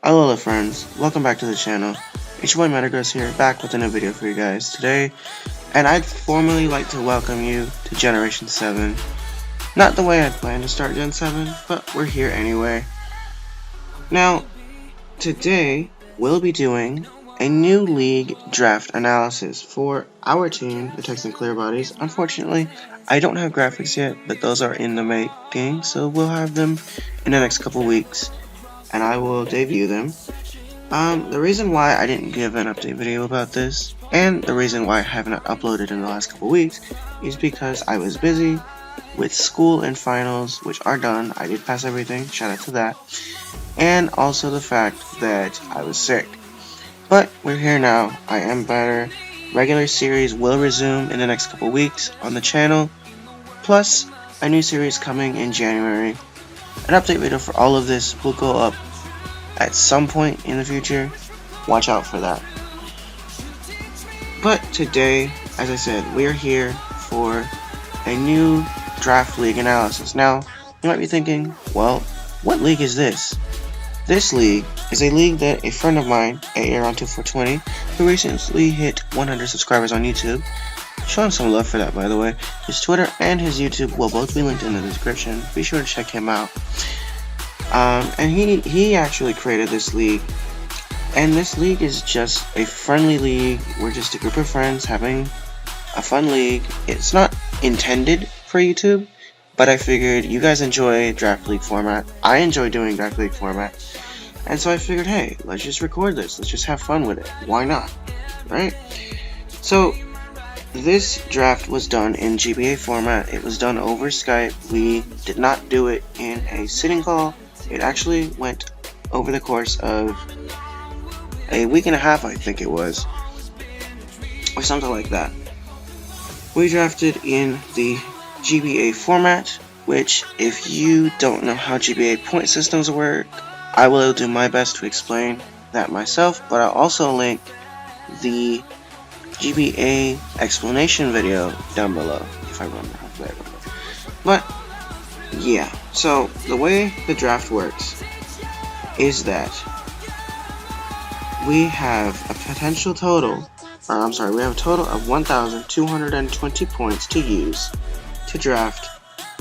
Aloha friends, welcome back to the channel. It's your boy Metagross here, back with a new video for you guys today, and I'd formally like to welcome you to Generation 7. Not the way I'd planned to start Gen 7, but we're here anyway. Now, today we'll be doing a new league draft analysis for our team, the Texan Clearbodies. Unfortunately, I don't have graphics yet, but those are in the making, so we'll have them in the next couple weeks, and I will debut them. The reason why I didn't give an update video about this, and the reason why I haven't uploaded in the last couple weeks, is because I was busy with school and finals, which are done. I did pass everything, shout out to that, and also the fact that I was sick. But we're here now, I am better. Regular series will resume in the next couple weeks on the channel, plus a new series coming in January. An update video for all of this will go up at some point in the future. Watch out for that. But today, as I said, we are here for a new draft league analysis. Now, you might be thinking, well, what league is this? This league is a league that a friend of mine, AAron2420, who recently hit 100 subscribers on YouTube. Show him some love for that, by the way. His Twitter and his YouTube will both be linked in the description. Be sure to check him out. And he actually created this league, and this league is just a friendly league. We're just a group of friends having a fun league. It's not intended for YouTube, but I figured you guys enjoy draft league format. I enjoy doing draft league format, and so I figured, hey, let's just record this. Let's just have fun with it. Why not, right? So this draft was done in GBA format. It was done over Skype. We did not do it in a sitting call. It actually went over the course of a week and a half, I think it was, or something like that. We drafted in the GBA format, which, if you don't know how GBA point systems work, I will do my best to explain that myself, but I'll also link the GBA explanation video down below, if I remember how to play it. But yeah, so the way the draft works is that we have a potential total, we have a total of 1,220 points to use to draft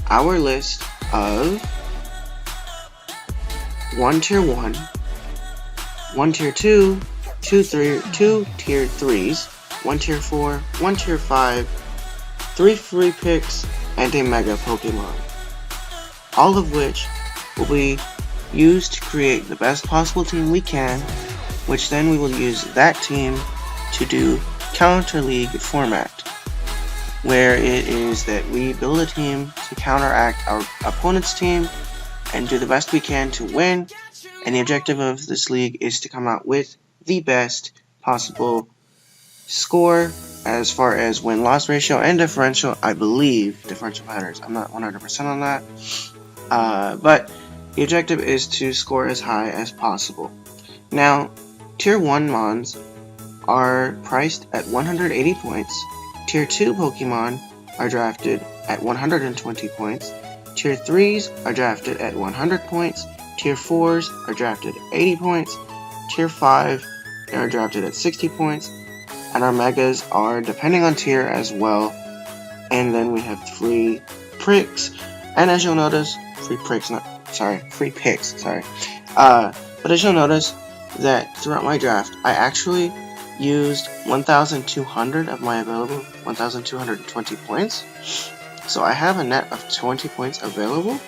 our list of 1 tier 1, 1 tier 2, 2 tier 3s, 1 tier 4, 1 tier 5, 3 free picks, and a mega Pokemon. All of which will be used to create the best possible team we can, which then we will use that team to do counter league format, where it is that we build a team to counteract our opponent's team and do the best we can to win, and the objective of this league is to come out with the best possible score as far as win-loss ratio and differential. I believe differential matters. I'm not 100% on that. But the objective is to score as high as possible. Now, Tier 1 Mons are priced at 180 points. Tier 2 Pokemon are drafted at 120 points. Tier 3s are drafted at 100 points. Tier 4s are drafted at 80 points. Tier 5 are drafted at 60 points. And our Megas are depending on tier as well. And then we have free picks. And as you'll notice, free picks. But as you'll notice that throughout my draft, I actually used 1,200 of my available 1,220 points. So I have a net of 20 points available.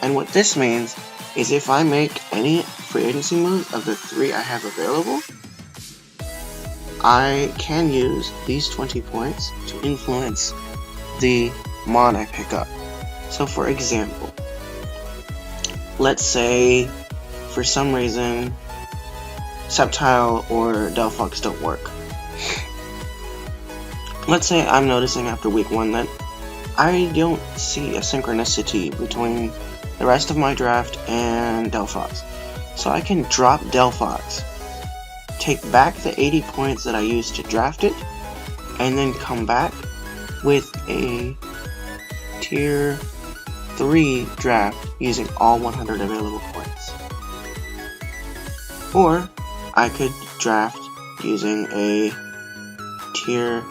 And what this means is if I make any free agency move of the 3 I have available, I can use these 20 points to influence the Mon I pick up. So for example, let's say for some reason Sceptile or Delphox don't work. Let's say I'm noticing after week 1 that I don't see a synchronicity between the rest of my draft and Delphox. So I can drop Delphox, take back the 80 points that I used to draft it, and then come back with a tier 3 draft using all 100 available points. Or I could draft using a tier,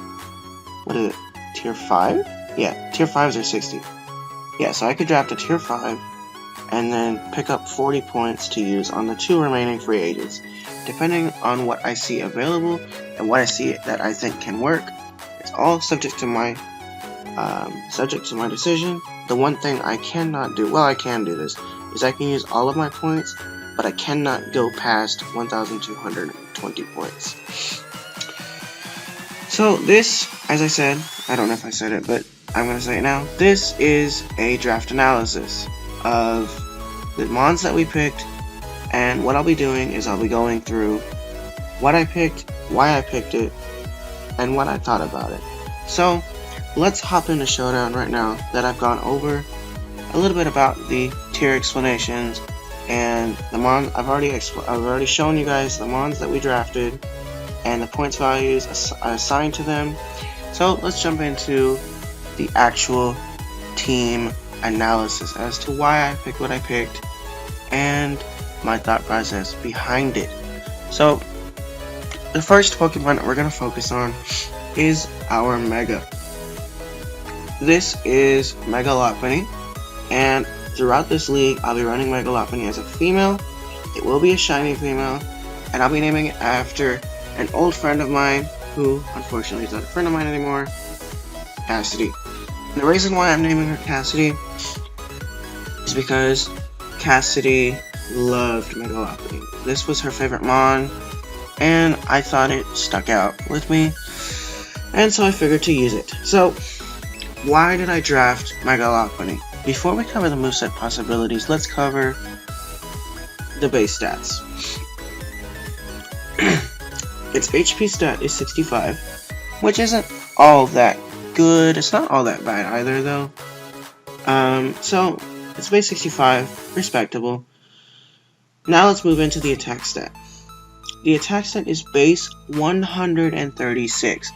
what is it, tier 5? Yeah, tier 5s are 60. Yeah, so I could draft a tier 5 and then pick up 40 points to use on the 2 remaining free agents. Depending on what I see available and what I see that I think can work, it's all subject to my decision. The one thing I cannot do, well, I can do this, is I can use all of my points, but I cannot go past 1,220 points. So this, as I said, I don't know if I said it, but I'm going to say it now. This is a draft analysis of the mons that we picked, and what I'll be doing is I'll be going through what I picked, why I picked it, and what I thought about it. So let's hop into Showdown right now that I've gone over a little bit about the tier explanations and the mons. I've already shown you guys the mons that we drafted and the points values assigned to them. So let's jump into the actual team analysis as to why I picked what I picked and my thought process behind it. So the first Pokemon that we're going to focus on is our Mega. This is Mega Lopunny, and throughout this league I'll be running Mega Lopunny as a female. It will be a shiny female, and I'll be naming it after an old friend of mine who unfortunately is not a friend of mine anymore, Cassidy. And the reason why I'm naming her Cassidy is because Cassidy loved Mega Lopunny. This was her favorite mon, and I thought it stuck out with me, and so I figured to use it. So why did I draft Mega Lopunny? Before we cover the moveset possibilities, let's cover the base stats. Its HP stat is 65, which isn't all that good. It's not all that bad either, though. So it's base 65, respectable. Now let's move into the attack stat. The attack stat is base 136.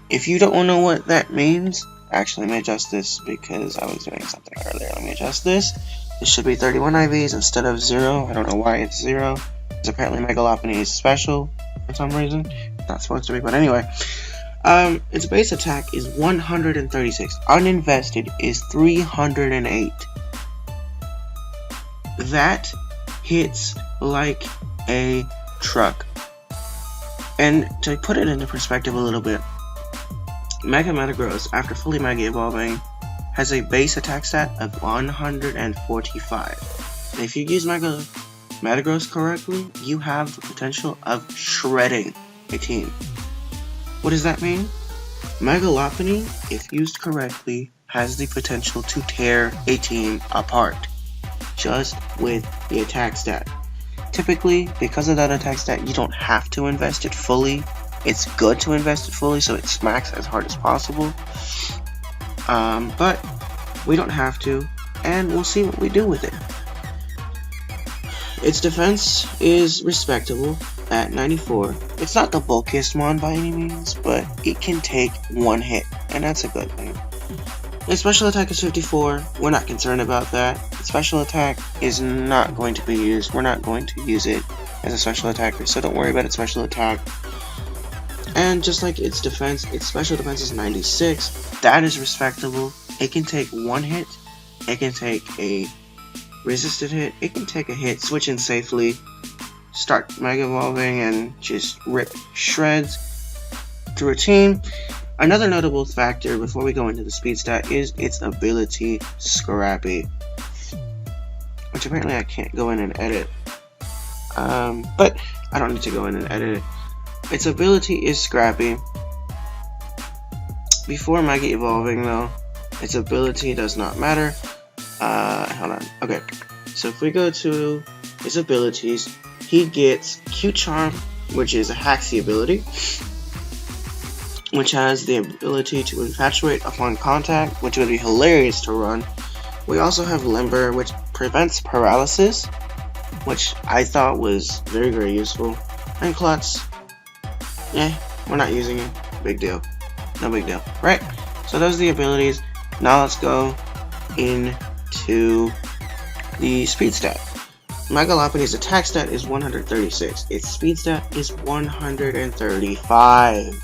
If you don't know what that means, actually, let me adjust this because I was doing something earlier. Let me adjust this. This should be 31 IVs instead of 0. I don't know why it's 0. Because apparently Mega Lopunny is special for some reason. It's not supposed to be, but anyway. Its base attack is 136. Uninvested is 308. That hits like a truck. And to put it into perspective a little bit, Mega Metagross, after fully Mega Evolving, has a base attack stat of 145. And if you use Mega Metagross correctly, you have the potential of shredding a team. What does that mean? Mega Lopunny, if used correctly, has the potential to tear a team apart, just with the attack stat. Typically, because of that attack stat, you don't have to invest it fully. It's good to invest it fully so it smacks as hard as possible. But we don't have to, and we'll see what we do with it. Its defense is respectable at 94. It's not the bulkiest mon by any means, but it can take one hit, and that's a good thing. Its special attack is 54. We're not concerned about that. Its special attack is not going to be used. We're not going to use it as a special attacker, so don't worry about its special attack. And just like its defense, its special defense is 96. That is respectable. It can take one hit. It can take a resisted hit. It can take a hit, switch in safely, start Mega Evolving, and just rip shreds through a team. Another notable factor before we go into the speed stat is its ability Scrappy, which apparently I can't go in and edit. But I don't need to go in and edit it. Its ability is Scrappy. Before Mega Evolving, though, its ability does not matter. Hold on. Okay, so if we go to his abilities, he gets Q-Charm, which is a Haxie ability, which has the ability to infatuate upon contact, which would be hilarious to run. We also have Limber, which prevents paralysis, which I thought was very, very useful. And Klutz, yeah, we're not using it. Big deal. No big deal. Right, so those are the abilities. Now let's go into the speed stat. Megalopody's attack stat is 136. Its speed stat is 135.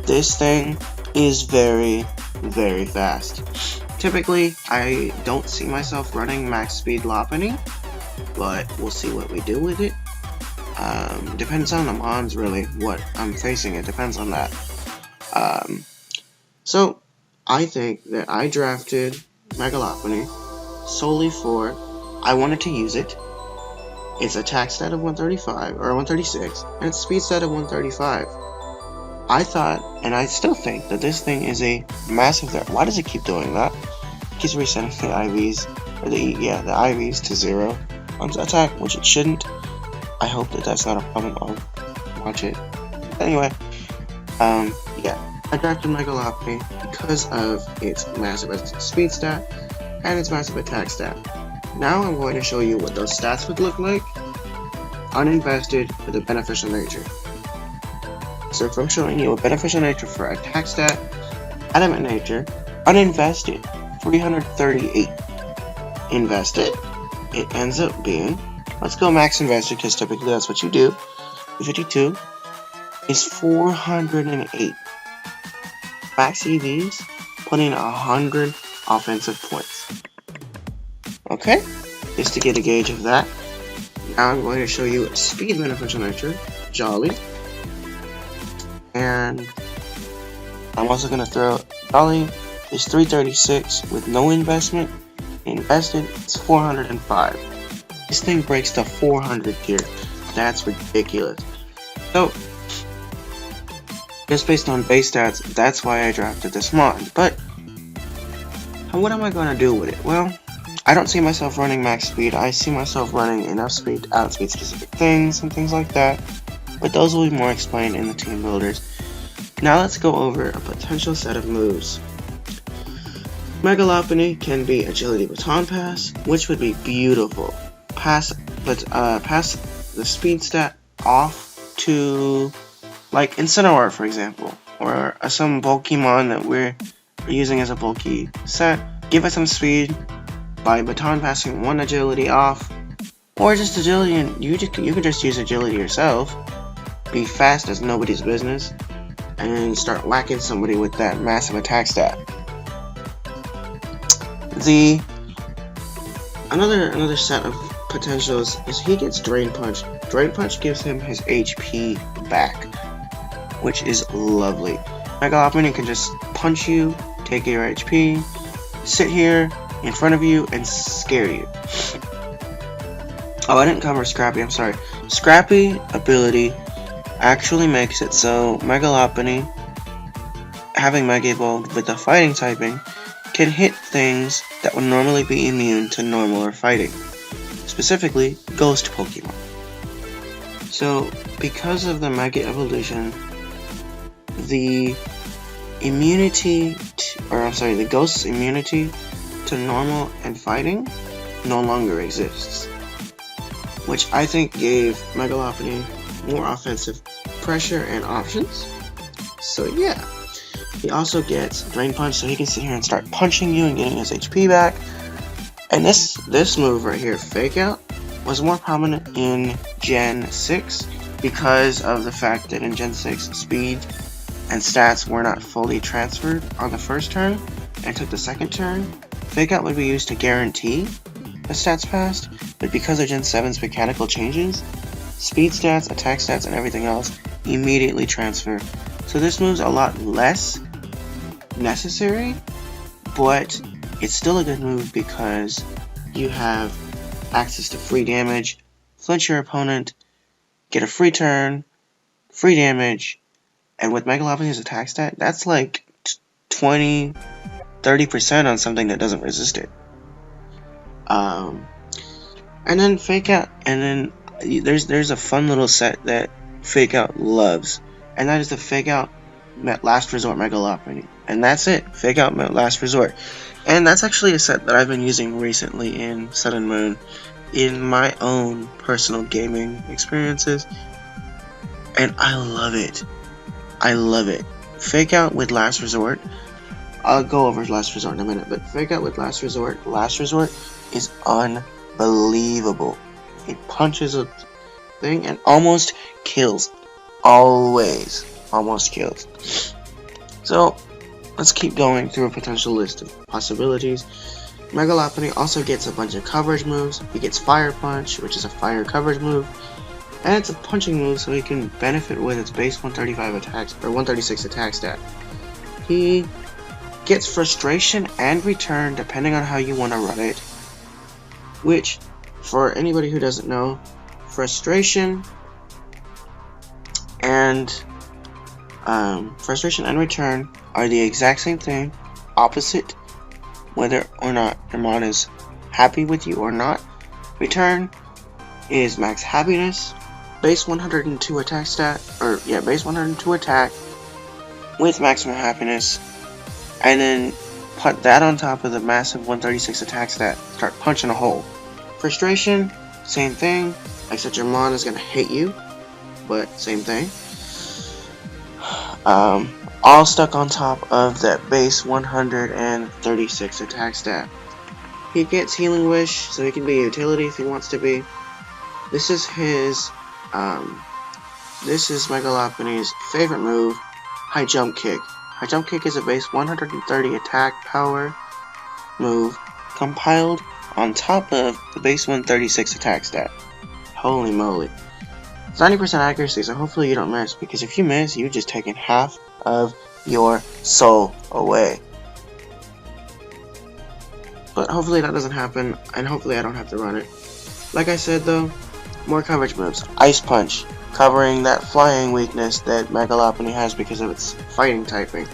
This thing is very, very fast. Typically, I don't see myself running max speed Lopunny, but we'll see what we do with it. Depends on the mons, really, what I'm facing. It depends on that. So, I think that I drafted Megalopoly solely for I wanted to use it. Its attack stat of 135 or 136, and its speed stat of 135. I thought, and I still think, that this thing is a massive threat. Why does it keep doing that? It keeps resetting the IVs, or the IVs to 0 on attack, which it shouldn't. I hope that that's not a problem. I'll watch it. Anyway, yeah, I drafted Megalopoly because of its massive speed stat and its massive attack stat. Now I'm going to show you what those stats would look like uninvested with a beneficial nature. So if I'm showing you a beneficial nature for attack stat, adamant nature, uninvested, 338. Invested, it ends up being, let's go max invested because typically that's what you do, 52 is 408. Max EVs, putting 100 offensive points. Okay, just to get a gauge of that. Now I'm going to show you speed beneficial nature, Jolly. And I'm also going to throw Jolly is 336 with no investment. Invested, it's 405. This thing breaks the 400 tier. That's ridiculous. So, just based on base stats, that's why I drafted this mod. But, what am I going to do with it? Well, I don't see myself running max speed. I see myself running enough speed to outspeed specific things and things like that. But those will be more explained in the team builders. Now let's go over a potential set of moves. Megalopoly can be Agility Baton Pass, which would be beautiful. Pass the speed stat off to, like, Incineroar, for example, or some Pokemon that we're using as a bulky set. Give it some speed by baton passing one agility off, or just agility, and you can just use agility yourself. Be fast as nobody's business, and start whacking somebody with that massive attack stat. Another set of potentials is he gets Drain Punch. Drain Punch gives him his HP back, which is lovely. Megalopoly can just punch you, take your HP, sit here in front of you, and scare you. Oh, I didn't cover Scrappy, I'm sorry. Scrappy ability actually makes it so Megalopoly, having Mega Evolved with the fighting typing, can hit things that would normally be immune to normal or fighting. Specifically, Ghost Pokemon. So, because of the Mega Evolution, the Ghost's immunity to normal and fighting no longer exists, which I think gave Megalopoly more offensive pressure and options. So yeah, he also gets Drain Punch, so he can sit here and start punching you and getting his HP back. And this move right here, Fake Out, was more prominent in Gen 6 because of the fact that in Gen 6 speed and stats were not fully transferred on the first turn and took the second turn. Fake Out would be used to guarantee the stats passed, but because of Gen 7's mechanical changes, speed stats, attack stats, and everything else immediately transfer. So this move's a lot less necessary, but it's still a good move because you have access to free damage, flinch your opponent, get a free turn, free damage, and with Megalopoly's attack stat, that's like 20-30% on something that doesn't resist it. And then Fake Out, and then there's a fun little set that Fake Out loves, and that is the Fake Out Last Resort Megalopoly. And that's it, Fake Out Last Resort. And that's actually a set that I've been using recently in Sun and Moon in my own personal gaming experiences, and I love it. I love it. Fake Out with Last Resort, I'll go over Last Resort in a minute, but Fake Out with Last Resort is unbelievable. He punches a thing and almost kills. Always almost kills. So let's keep going through a potential list of possibilities. Mega Lopunny also gets a bunch of coverage moves. He gets Fire Punch, which is a fire coverage move, and it's a punching move, so he can benefit with its base 135 attacks or 136 attack stat. He gets Frustration and Return depending on how you want to run it, which, for anybody who doesn't know, Frustration and Return are the exact same thing, opposite, whether or not your mon is happy with you or not. Return is max happiness, base 102 attack stat, base 102 attack with maximum happiness, and then put that on top of the massive 136 attack stat, start punching a hole. Frustration, same thing, except your mon is gonna hate you, but same thing. All stuck on top of that base 136 attack stat. He gets Healing Wish, so he can be a utility if he wants to be. This is his, this is Mega Lopunny's favorite move, High Jump Kick. High Jump Kick is a base 130 attack power move, compiled on top of the base 136 attack stat. Holy moly. It's 90% accuracy, so hopefully you don't miss, because if you miss, you've just taken half of your soul away. But hopefully that doesn't happen, and hopefully I don't have to run it. Like I said though, more coverage moves. Ice Punch, covering that flying weakness that Mega Lopunny has because of its fighting typing.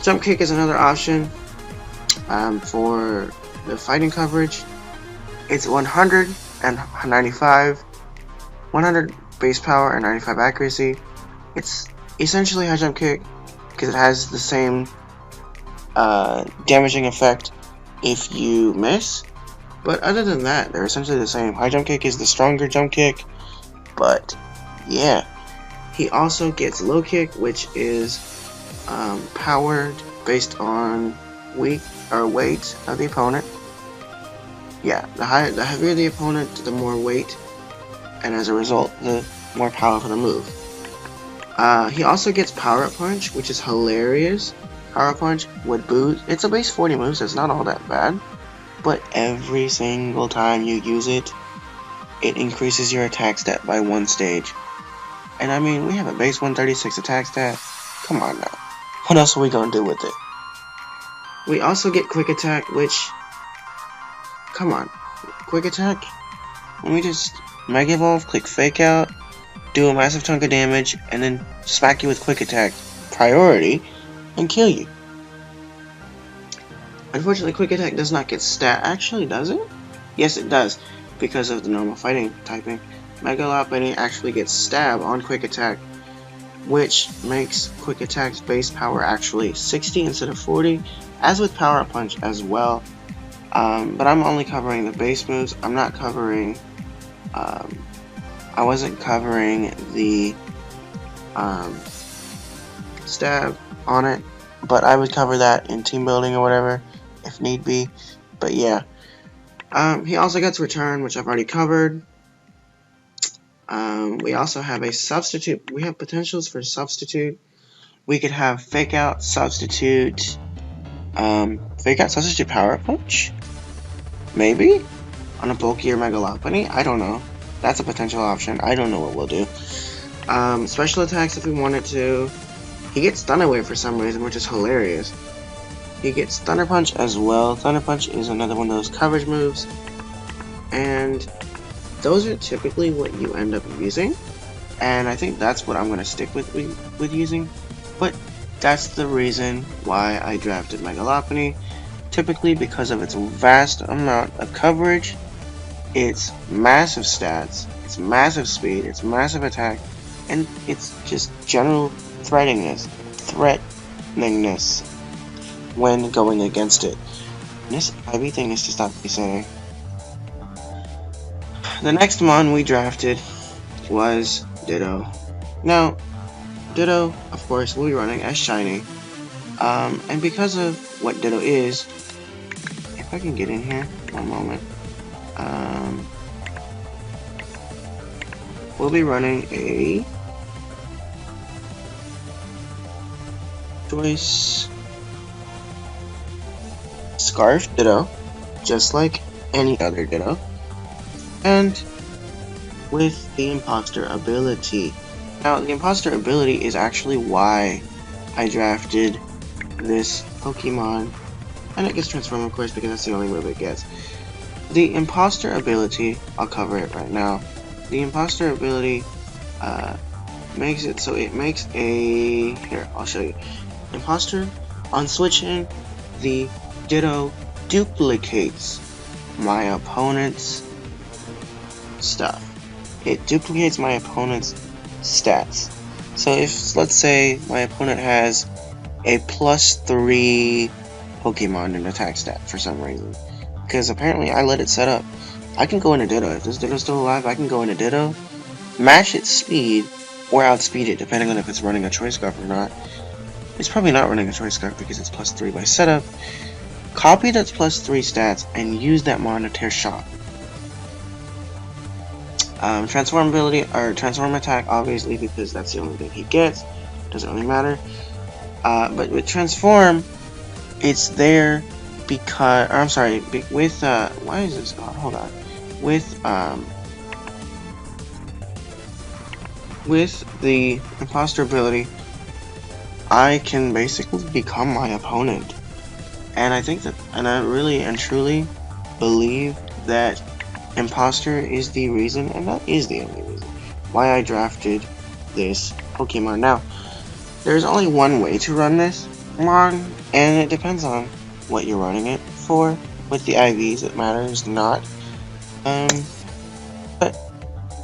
Jump Kick is another option for the fighting coverage. It's 195, 100 base power and 95 accuracy. It's essentially High Jump Kick because it has the same damaging effect if you miss. But other than that, they're essentially the same. High Jump Kick is the stronger jump kick, but yeah. He also gets Low Kick, which is powered based on weight of the opponent. Yeah, the heavier the opponent, the more weight, and as a result, the more powerful the move. He also gets Power Up Punch, which is hilarious. Power Up Punch would boost. It's a base 40 move, so it's not all that bad. But every single time you use it, it increases your attack stat by 1 stage. And I mean, we have a base 136 attack stat. Come on now. What else are we gonna do with it? We also get Quick Attack, which... Come on. Quick Attack? Let me just Mega Evolve, click Fake Out, do a massive chunk of damage, and then smack you with Quick Attack priority, and kill you. Unfortunately, Quick Attack does not get stat. Actually, does it? Yes, it does, because of the normal fighting typing. Mega Lopunny actually gets Stab on Quick Attack, which makes Quick Attack's base power actually 60 instead of 40, as with Power Up Punch as well. But I'm only covering the base moves. I'm not covering... I wasn't covering the stab on it, but I would cover that in team building or whatever if need be. But yeah, he also gets Return, which I've already covered. We also have a substitute. We have potentials for substitute. We could have Fake Out, Substitute, Power Punch, maybe on a bulkier Mega Lopunny. I don't know. That's a potential option. I don't know what we'll do. Special attacks if we wanted to. He gets Thunder Wave for some reason, which is hilarious. He gets Thunder Punch as well. Thunder Punch is another one of those coverage moves. And those are typically what you end up using. And I think that's what I'm going to stick with using. But that's the reason why I drafted Mega Lopunny. Typically because of its vast amount of coverage, its massive stats, its massive speed, its massive attack, and its just general threateningness when going against it. And this Ivy thing needs to stop saying. The next mon we drafted was Ditto. Now, Ditto, of course, will be running as Shiny. And because of what Ditto is, if I can get in here, one moment. we'll be running a choice scarf ditto, just like any other ditto, and with the imposter ability. Now, the imposter ability is actually why I drafted this Pokemon, and it gets transformed, of course, because that's the only move it gets. The imposter ability, I'll cover it right now. The imposter ability makes it so it makes a, here, I'll show you. Imposter, on switching, the Ditto duplicates my opponent's stuff. It duplicates my opponent's stats. So if, let's say, my opponent has a +3 Pokemon in attack stat for some reason, because apparently I let it set up, I can go into Ditto. If this Ditto's still alive, I can go into Ditto, match its speed, or outspeed it, depending on if it's running a Choice Scarf or not. It's probably not running a Choice Scarf because it's +3 by setup. Copy that +3 stats and use that Mon to tear shot. Transform ability, or transform attack, obviously, because that's the only thing he gets. Doesn't really matter. But with transform, it's there because, or I'm sorry, with, why is this gone? Hold on. With the imposter ability, I can basically become my opponent. And I think that, and I really and truly believe that imposter is the reason, and that is the only reason, why I drafted this Pokemon. Now, there's only one way to run this Mon, and it depends on what you're running it for. With the IVs, it matters not. But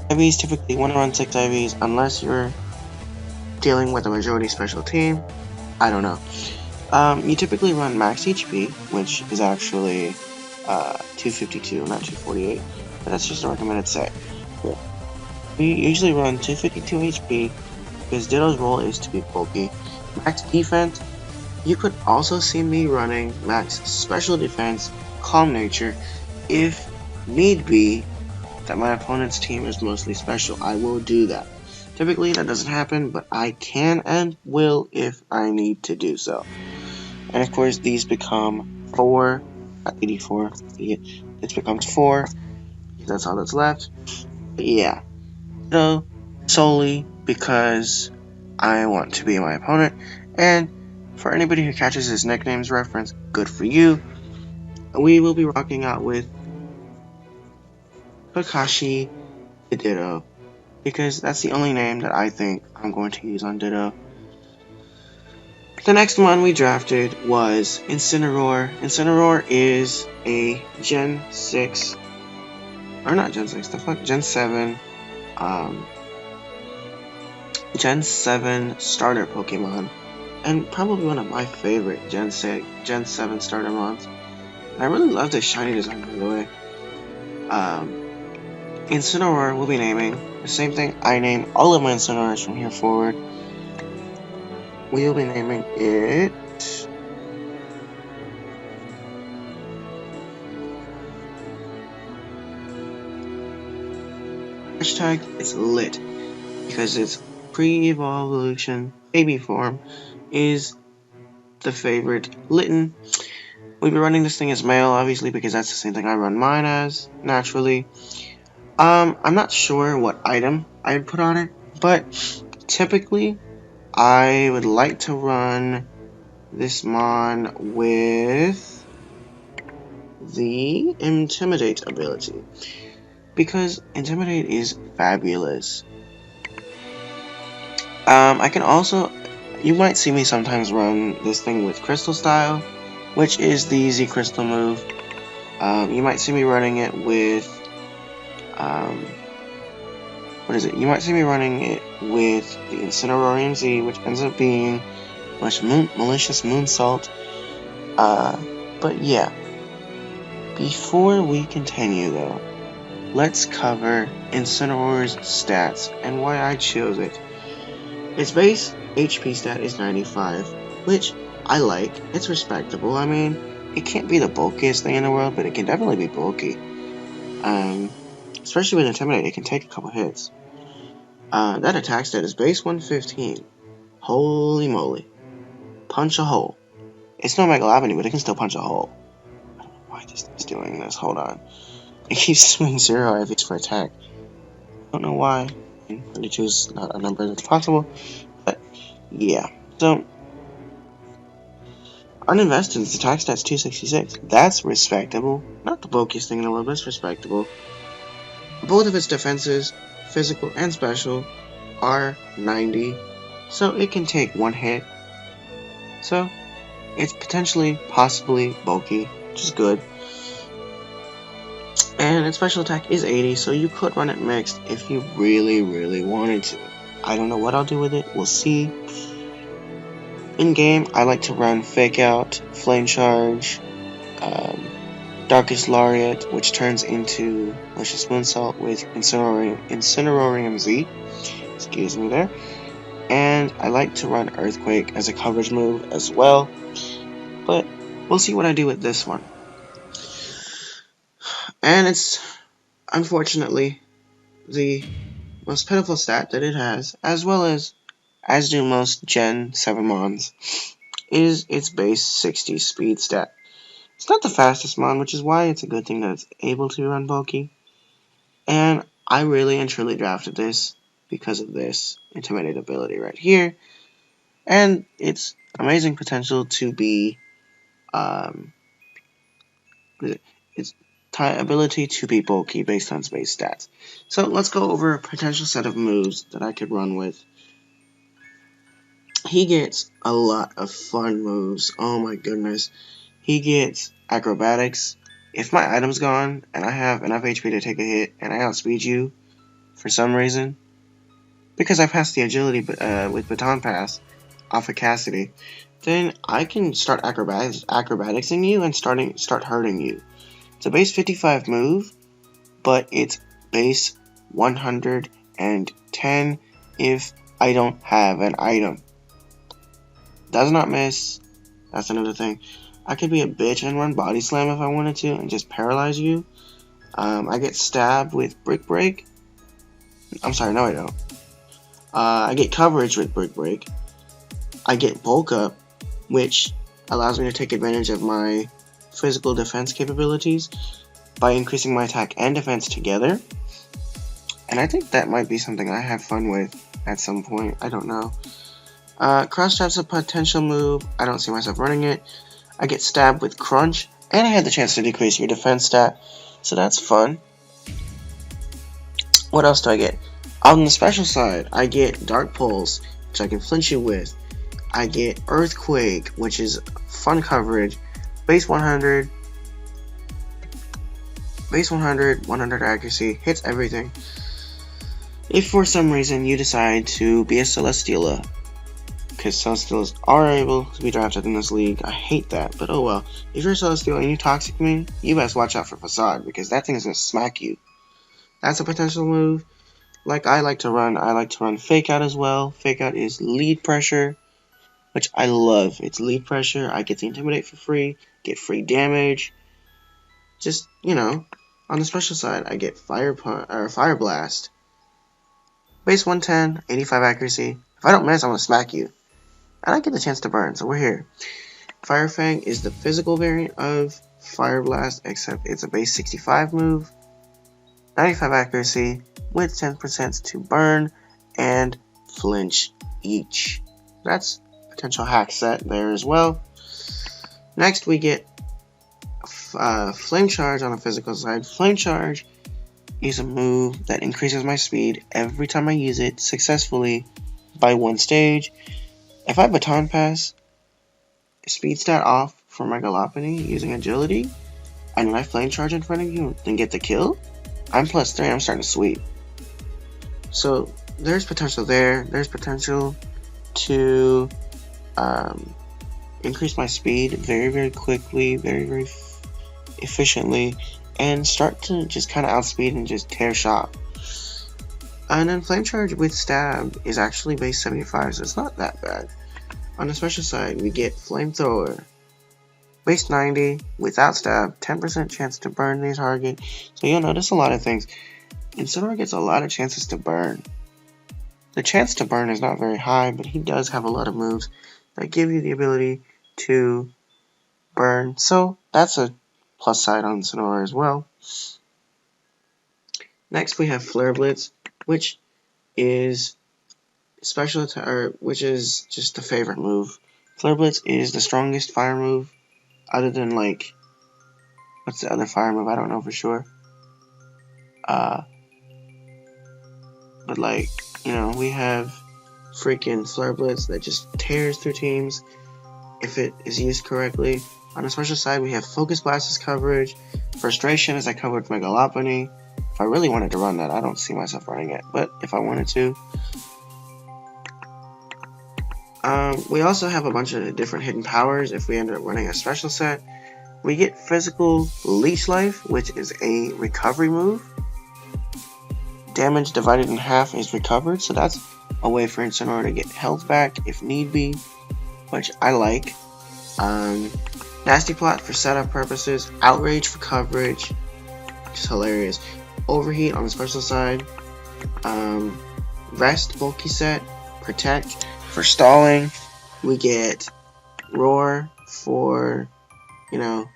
IVs typically want to run 6 IVs unless you're dealing with a majority special team. I don't know. You typically run max HP, which is actually 252, not 248, but that's just a recommended set. Yeah. We usually run 252 HP because Ditto's role is to be bulky. Max defense, you could also see me running max special defense, calm nature, if need be that my opponent's team is mostly special. I will do that. Typically that doesn't happen, but I can and will if I need to do so. And of course these become 4, not 84, it becomes 4, that's all that's left. But yeah, so solely because I want to be my opponent, and for anybody who catches his nicknames reference, good for you. We will be rocking out with Kakashi the Ditto, because that's the only name that I think I'm going to use on Ditto. The next one we drafted was Incineroar. Incineroar is a Gen 6, or not Gen 6, the fuck, Gen 7, Gen 7 starter Pokemon, and probably one of my favorite Gen 7 starter mons. And I really love this shiny design, by the way. Incineroar will be naming the same thing I name all of my Incineroars from here forward. We will be naming it hashtag it's lit, because its pre-evolution baby form is the favorite Litten. We'll be running this thing as male, obviously, because that's the same thing I run mine as, naturally. I'm not sure what item I'd put on it, but typically I would like to run this Mon with the Intimidate ability, because Intimidate is fabulous. I can also, you might see me sometimes run this thing with Crystal Style, which is the easy Crystal move. You might see me running it with, what is it? You might see me running it with the Incineroar Z, which ends up being Malicious Moonsault. But yeah. Before we continue, though, let's cover Incineroar's stats and why I chose it. Its base HP stat is 95, which I like. It's respectable. I mean, it can't be the bulkiest thing in the world, but it can definitely be bulky. Especially with Intimidate, it can take a couple hits. That attack stat is base 115. Holy moly. Punch a hole. It's no Megalobony, but it can still punch a hole. I don't know why this thing's doing this. Hold on. It keeps swinging 0 IVs for attack. I don't know why. 32 is not a number that's possible. But, yeah. So, uninvested, its attack stat's 266. That's respectable. Not the bulkiest thing in the world, but it's respectable. Both of its defenses, physical and special, are 90. So, it can take one hit. So, it's potentially, possibly bulky, which is good. And its special attack is 80, so you could run it mixed if you really, really wanted to. I don't know what I'll do with it, we'll see. In game, I like to run Fake Out, Flame Charge, Darkest Lariat, which turns into Malicious Moonsault with Incinerorium Z. Excuse me there. And I like to run Earthquake as a coverage move as well. But we'll see what I do with this one. And it's, unfortunately, the most pitiful stat that it has, as well as do most Gen 7 Mons, is its base 60 speed stat. It's not the fastest Mon, which is why it's a good thing that it's able to run bulky. And I really and truly drafted this because of this Intimidate ability right here. And its amazing potential to be, its ability to be bulky based on its base stats. So let's go over a potential set of moves that I could run with. He gets a lot of fun moves. Oh my goodness. He gets acrobatics. If my item's gone and I have enough HP to take a hit and I outspeed you for some reason, because I passed the agility with Baton Pass off of Cassidy, then I can start acrobaticsing you and start hurting you. It's a base 55 move, but it's base 110 if I don't have an item. Does not miss. That's another thing. I could be a bitch and run Body Slam if I wanted to and just paralyze you. I get stabbed with Brick Break. I'm sorry, no I don't. I get coverage with Brick Break. I get Bulk Up, which allows me to take advantage of my physical defense capabilities by increasing my attack and defense together. And I think that might be something I have fun with at some point. I don't know. Cross Trap's a potential move. I don't see myself running it. I get stabbed with Crunch, and I had the chance to decrease your defense stat, so that's fun. What else do I get? On the special side, I get Dark Pulse, which I can flinch you with. I get Earthquake, which is fun coverage. Base 100, 100 accuracy, hits everything. If for some reason you decide to be a Celesteela, because Celesteelas are able to be drafted in this league. I hate that, but oh well. If you're a Celesteela and you Toxic me, you best watch out for Facade, because that thing is going to smack you. That's a potential move. Like I like to run Fake Out as well. Fake Out is lead pressure, which I love. It's lead pressure. I get to Intimidate for free, get free damage. Just, you know, on the special side, I get Fire Blast. Base 110, 85 accuracy. If I don't miss, I'm going to smack you. And I get the chance to burn, so we're here. Fire Fang is the physical variant of Fire Blast, except it's a base 65 move, 95 accuracy, with 10% to burn and flinch each. That's a potential hack set there as well. Next we get Flame Charge on the physical side. Flame Charge is a move that increases my speed every time I use it successfully by one stage. If I Baton Pass speed stat off for my Megalopony using agility, and I Flame Charge in front of you and get the kill, I'm +3, I'm starting to sweep. So there's potential there. There's potential to increase my speed very, very quickly, very, very efficiently, and start to just kind of outspeed and just tear shop. And then Flame Charge with Stab is actually base 75, so it's not that bad. On the special side, we get Flamethrower. Base 90, without Stab, 10% chance to burn the target. So you'll notice a lot of things. Incineroar gets a lot of chances to burn. The chance to burn is not very high, but he does have a lot of moves that give you the ability to burn, so that's a plus side on Sonora as well. Next we have Flare Blitz, which is which is just a favorite move. Flare Blitz is the strongest fire move, other than like, what's the other fire move? I don't know for sure. But like, you know, we have freaking Flare Blitz that just tears through teams if it is used correctly. On the special side, we have Focus Blast as coverage, Frustration as I covered Megalopony. If I really wanted to run that, I don't see myself running it, but if I wanted to. We also have a bunch of different hidden powers if we end up running a special set. We get Physical Leech Life, which is a recovery move. Damage divided in half is recovered, so that's a way for Incineroar to get health back if need be, which I like. Nasty Plot for setup purposes, Outrage for coverage, which is hilarious. Overheat on the special side, Rest bulky set, Protect for stalling. We get Roar for, you know,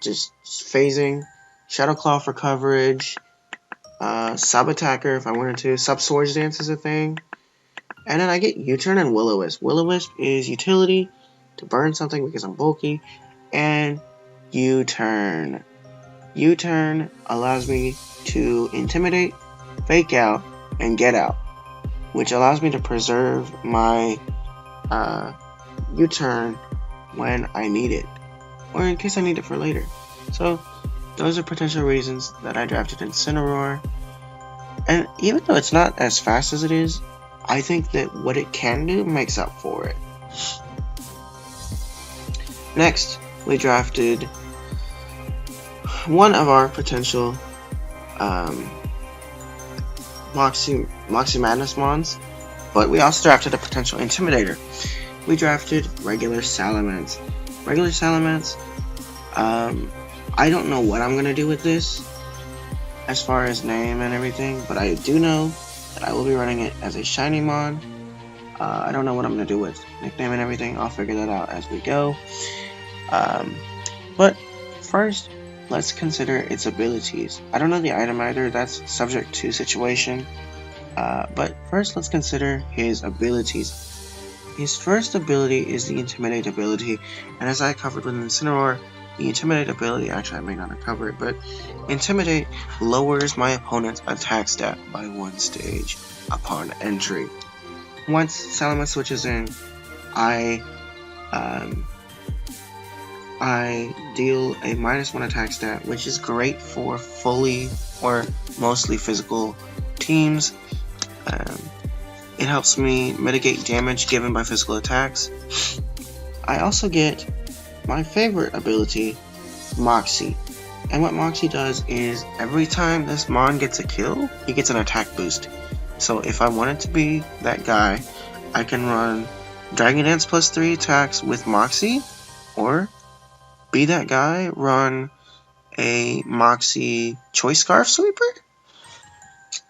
just phasing, Shadow Claw for coverage, Sub Attacker if I wanted to, Sub Swords Dance is a thing, and then I get U-Turn and Will-O-Wisp. Will-O-Wisp is utility to burn something because I'm bulky, and U-Turn. U-Turn allows me to Intimidate, Fake Out, and Get Out, which allows me to preserve my U-Turn when I need it, or in case I need it for later. So those are potential reasons that I drafted Incineroar. And even though it's not as fast as it is, I think that what it can do makes up for it. Next, we drafted one of our potential Moxie Madness Mons, but we also drafted a potential Intimidator. We drafted Regular Salamence. Regular Salamence, I don't know what I'm going to do with this as far as name and everything, but I do know that I will be running it as a Shiny Mon. I don't know what I'm going to do with nickname and everything. I'll figure that out as we go. But first, let's consider its abilities. I don't know the item either. That's subject to situation. But first, let's consider his abilities. His first ability is the Intimidate ability, and as I covered with Incineroar, the Intimidate ability, actually I may not have covered it, but Intimidate lowers my opponent's attack stat by 1 stage upon entry. Once Salamence switches in, I deal a -1 attack stat, which is great for fully or mostly physical teams. It helps me mitigate damage given by physical attacks. I also get my favorite ability, Moxie. And what Moxie does is every time this Mon gets a kill, he gets an attack boost. So if I wanted to be that guy, I can run Dragon Dance plus 3 attacks with Moxie, or be that guy, run a Moxie Choice Scarf Sweeper.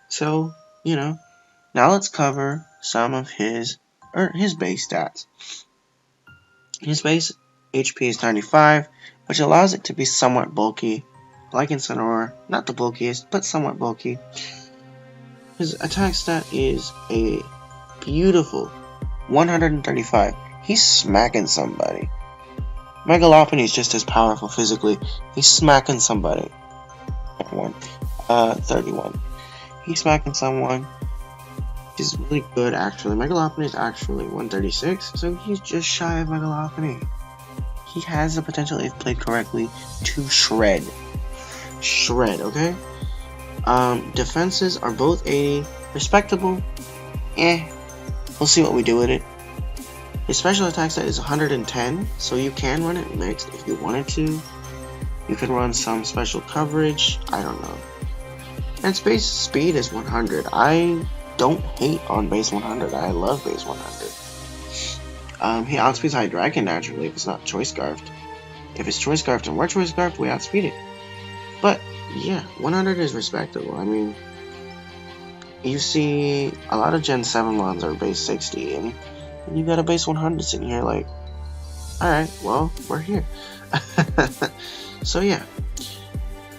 So, you know, now let's cover some of his base stats. His base HP is 95, which allows it to be somewhat bulky, like Incineroar, not the bulkiest, but somewhat bulky. His attack stat is a beautiful 135. He's smacking somebody. Megalopony is just as powerful physically. He's smacking somebody. 31. He's smacking someone. He's really good, actually. Megalopony is actually 136, so he's just shy of Megalopony. He has the potential, if played correctly, to shred. Shred, okay? Defenses are both 80. Respectable. We'll see what we do with it. His special attack stat is 110, so you can run it mixed if you wanted to. You can run some special coverage, I don't know. And its base speed is 100. I don't hate on base 100. I love base 100. He outspeeds Hydreigon naturally if it's not Choice Scarfed. If it's Choice Scarfed and we're Choice Scarfed, we outspeed it. But yeah, 100 is respectable. I mean, you see a lot of Gen 7 mons are base 60, and you got a base 100 sitting here like, alright, well, we're here. So yeah,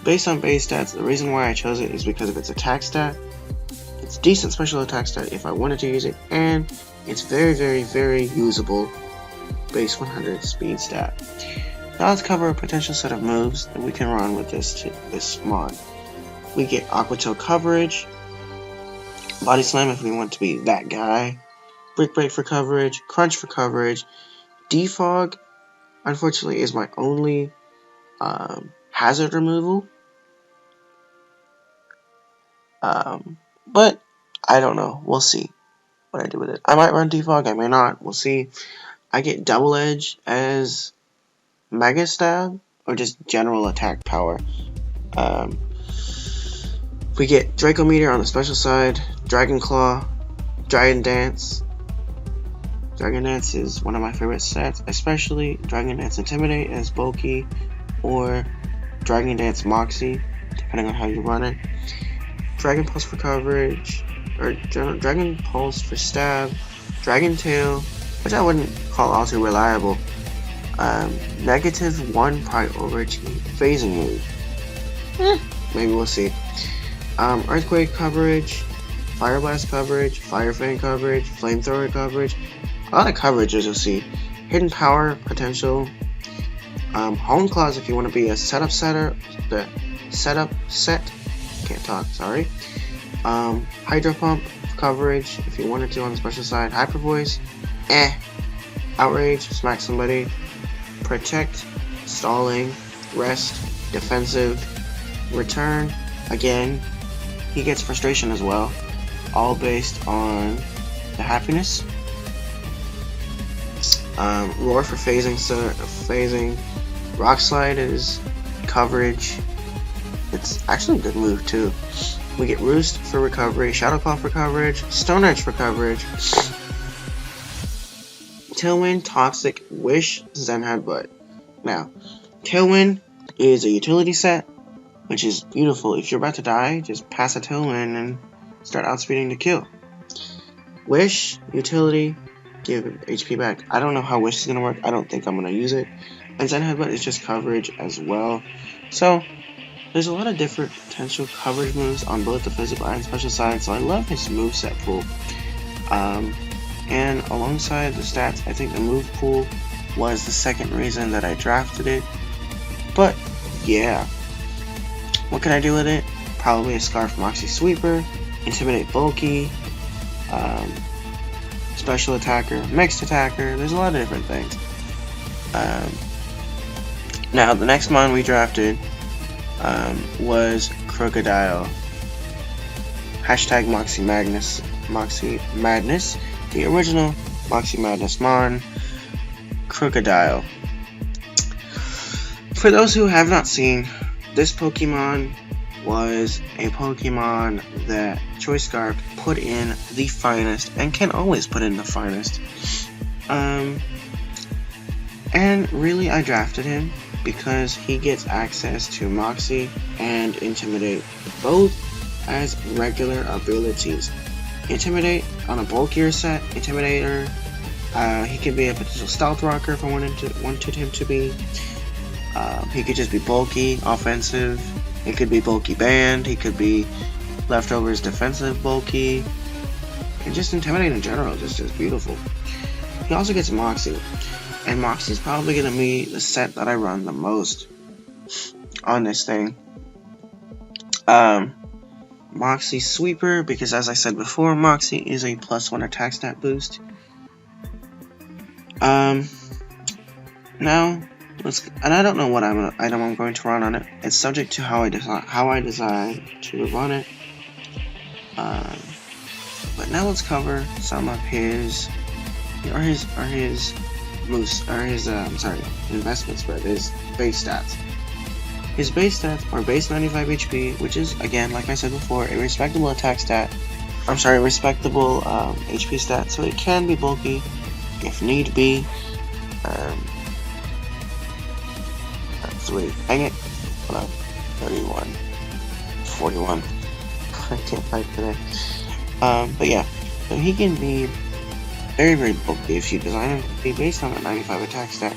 based on base stats, the reason why I chose it is because of its attack stat. It's decent special attack stat if I wanted to use it, and it's very, very, very usable base 100 speed stat. Now let's cover a potential set of moves that we can run with this mod. We get Aqua Tail coverage, Body Slam if we want to be that guy, Brick Break for coverage, Crunch for coverage, Defog, unfortunately, is my only hazard removal. But I don't know. We'll see what I do with it. I might run Defog, I may not. We'll see. I get Double Edge as Mega Stab, or just general attack power. We get Draco Meteor on the special side, Dragon Claw, Dragon Dance. Dragon Dance is one of my favorite sets, especially Dragon Dance Intimidate as bulky, or Dragon Dance Moxie, depending on how you run it. Dragon Pulse for coverage, or Dragon Pulse for stab, Dragon Tail, which I wouldn't call all too reliable. -1 priority phasing move. Maybe we'll see. Earthquake coverage, Fire Blast coverage, Fire Fang coverage, Flamethrower coverage. A lot of coverage, as you'll see. Hidden Power potential. Hone Claws if you want to be a setup setter. The setup set. Can't talk, sorry. Hydro Pump coverage if you wanted to on the special side. Hyper Voice. Outrage, smack somebody. Protect, stalling, rest, defensive, return. Again, he gets frustration as well. All based on the happiness. Roar for phasing. Rock Slide is coverage. It's actually a good move too. We get Roost for recovery, Shadow Claw for coverage, Stone Edge for coverage, Tailwind, Toxic, Wish, Zen Headbutt. Now, Tailwind is a utility set, which is beautiful. If you're about to die, just pass a Tailwind and start outspeeding to kill. Wish, utility, give HP back. I don't know how Wish is going to work. I don't think I'm going to use it. And Zen Headbutt is just coverage as well. So, there's a lot of different potential coverage moves on both the physical and special side, so I love his moveset pool. And alongside the stats, I think the move pool was the second reason that I drafted it. But, yeah. What can I do with it? Probably a Scarf Moxie Sweeper, Intimidate Bulky, Special Attacker, Mixed Attacker. There's a lot of different things. Now, the next mon we drafted was Crocodile. Hashtag Moxie Madness. The original Moxie Madness mon. Crocodile. For those who have not seen, this Pokemon was a Pokemon that Choice Scarf put in the finest, and can always put in the finest. And really, I drafted him because he gets access to Moxie and Intimidate, both as regular abilities. Intimidate on a bulkier set, Intimidator, he could be a potential Stealth Rocker if I wanted him to be. He could just be bulky, offensive. He could be bulky band. He could be leftovers defensive bulky. And just Intimidate in general, just beautiful. He also gets Moxie. And Moxie's probably going to be the set that I run the most on this thing. Moxie Sweeper, because as I said before, Moxie is a +1 attack stat boost. Now, and I don't know what item I'm going to run on it. It's subject to how I decide to run it. But now let's cover some of his investment spread, his base stats. His base stats are base 95 HP, which is, again, like I said before, a respectable attack stat. Respectable HP stat, so it can be bulky if need be. Dang it. Hold on. 31. 41. I can't fight today. But yeah, so he can be very, very bulky if you design him to be based on a 95 attack stat,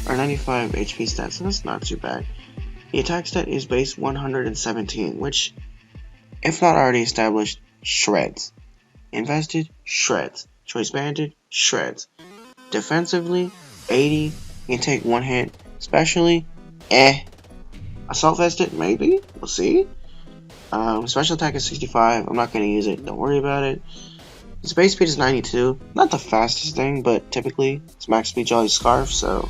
or 95 HP stat, so that's not too bad. The attack stat is base 117, which, if not already established, shreds. Invested, shreds. Choice banded, shreds. Defensively, 80, you can take one hit. Especially, Assault vested, maybe? We'll see. Special attack is 65, I'm not going to use it, don't worry about it. His base speed is 92, not the fastest thing, but typically it's max speed Jolly Scarf, so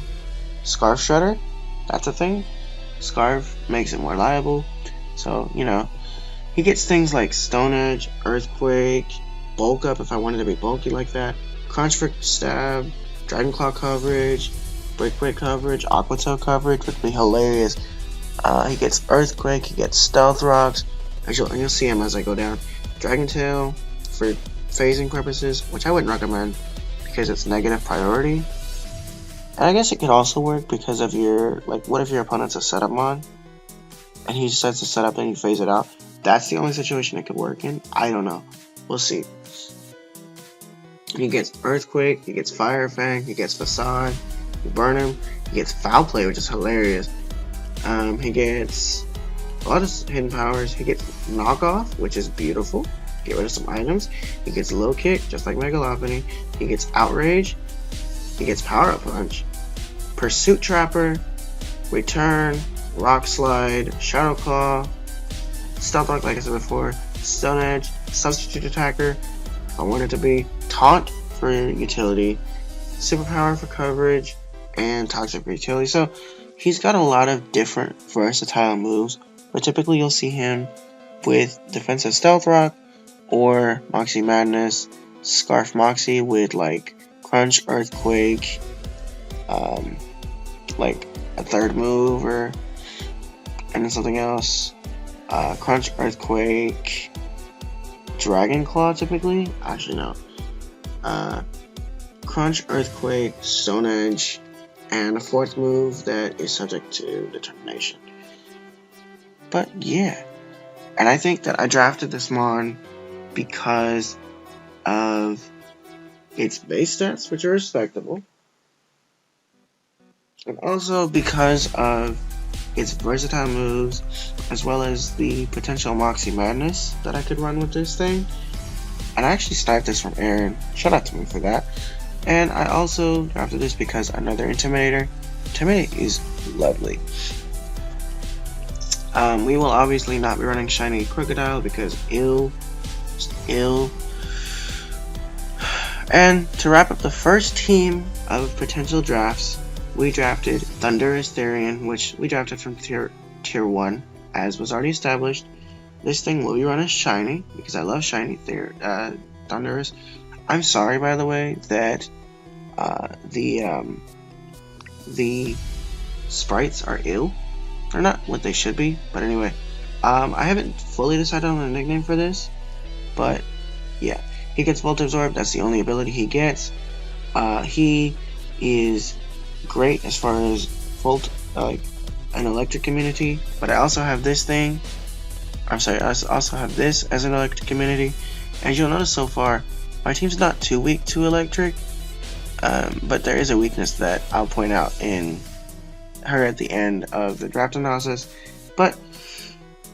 Scarf Shredder, that's a thing. Scarf makes it more reliable, so, you know. He gets things like Stone Edge, Earthquake, Bulk Up if I wanted to be bulky like that, Crunch for Stab, Dragon Claw coverage, Breakaway coverage, Aqua Tail coverage would be hilarious. He gets Earthquake, he gets Stealth Rocks, and you'll see him as I go down. Dragon Tail for phasing purposes, which I wouldn't recommend because it's negative priority. And I guess it could also work because of your, like, what if your opponent's a setup mon and he decides to set up and you phase it out? That's the only situation it could work in. I don't know. We'll see. He gets Earthquake, he gets Fire Fang, he gets Facade, you burn him, he gets Foul Play, which is hilarious. He gets a lot of hidden powers. He gets Knockoff, which is beautiful. Get rid of some items. He gets Low Kick, just like Megalophony. He gets Outrage. He gets Power Up Punch. Pursuit Trapper, Return, Rock Slide, Shadow Claw, Stealth Rock, like I said before, Stone Edge, Substitute Attacker, if I want it to be, Taunt for utility, Superpower for coverage, and Toxic for utility. So he's got a lot of different versatile moves, but typically you'll see him with Defensive Stealth Rock or Moxie Madness, Scarf Moxie with like Crunch, Earthquake, like a third move, or and then something else. Crunch, Earthquake, Dragon Claw typically. Actually no. Crunch, Earthquake, Stone Edge, and a fourth move that is subject to determination. But yeah, and I think that I drafted this mon because of its base stats, which are respectable, and also because of its versatile moves, as well as the potential Moxie Madness that I could run with this thing. And I actually sniped this from Aaron. Shout out to me for that. And I also drafted this because another Intimidator. Intimidate is lovely. We will obviously not be running Shiny Crocodile because ill. And to wrap up the first team of potential drafts, we drafted Thunderous Therian, which we drafted from tier 1, as was already established. This thing will be run as Shiny, because I love Shiny Thunderous. I'm sorry, by the way, that the sprites are ill. They're not what they should be, but anyway. I haven't fully decided on a nickname for this, but yeah. He gets Volt Absorb, that's the only ability he gets. He is great as far as Volt, an electric immunity, but I also have this thing. I'm sorry, I also have this as an electric immunity. As you'll notice so far, my team's not too weak to electric, but there is a weakness that I'll point out in her at the end of the draft analysis. But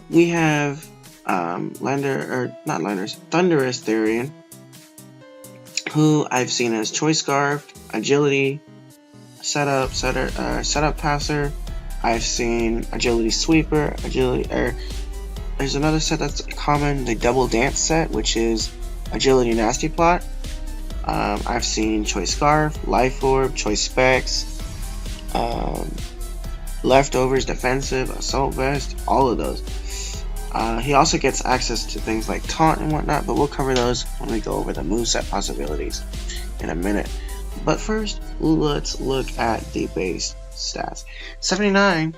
we have Thunderous Therian, who I've seen as Choice Scarf, Agility, Setup Passer. I've seen Agility Sweeper, there's another set that's common, the Double Dance set, which is Agility Nasty Plot. I've seen Choice Scarf, Life Orb, Choice Specs, Leftovers, Defensive, Assault Vest, all of those. He also gets access to things like Taunt and whatnot, but we'll cover those when we go over the moveset possibilities in a minute. But first, let's look at the base stats. 79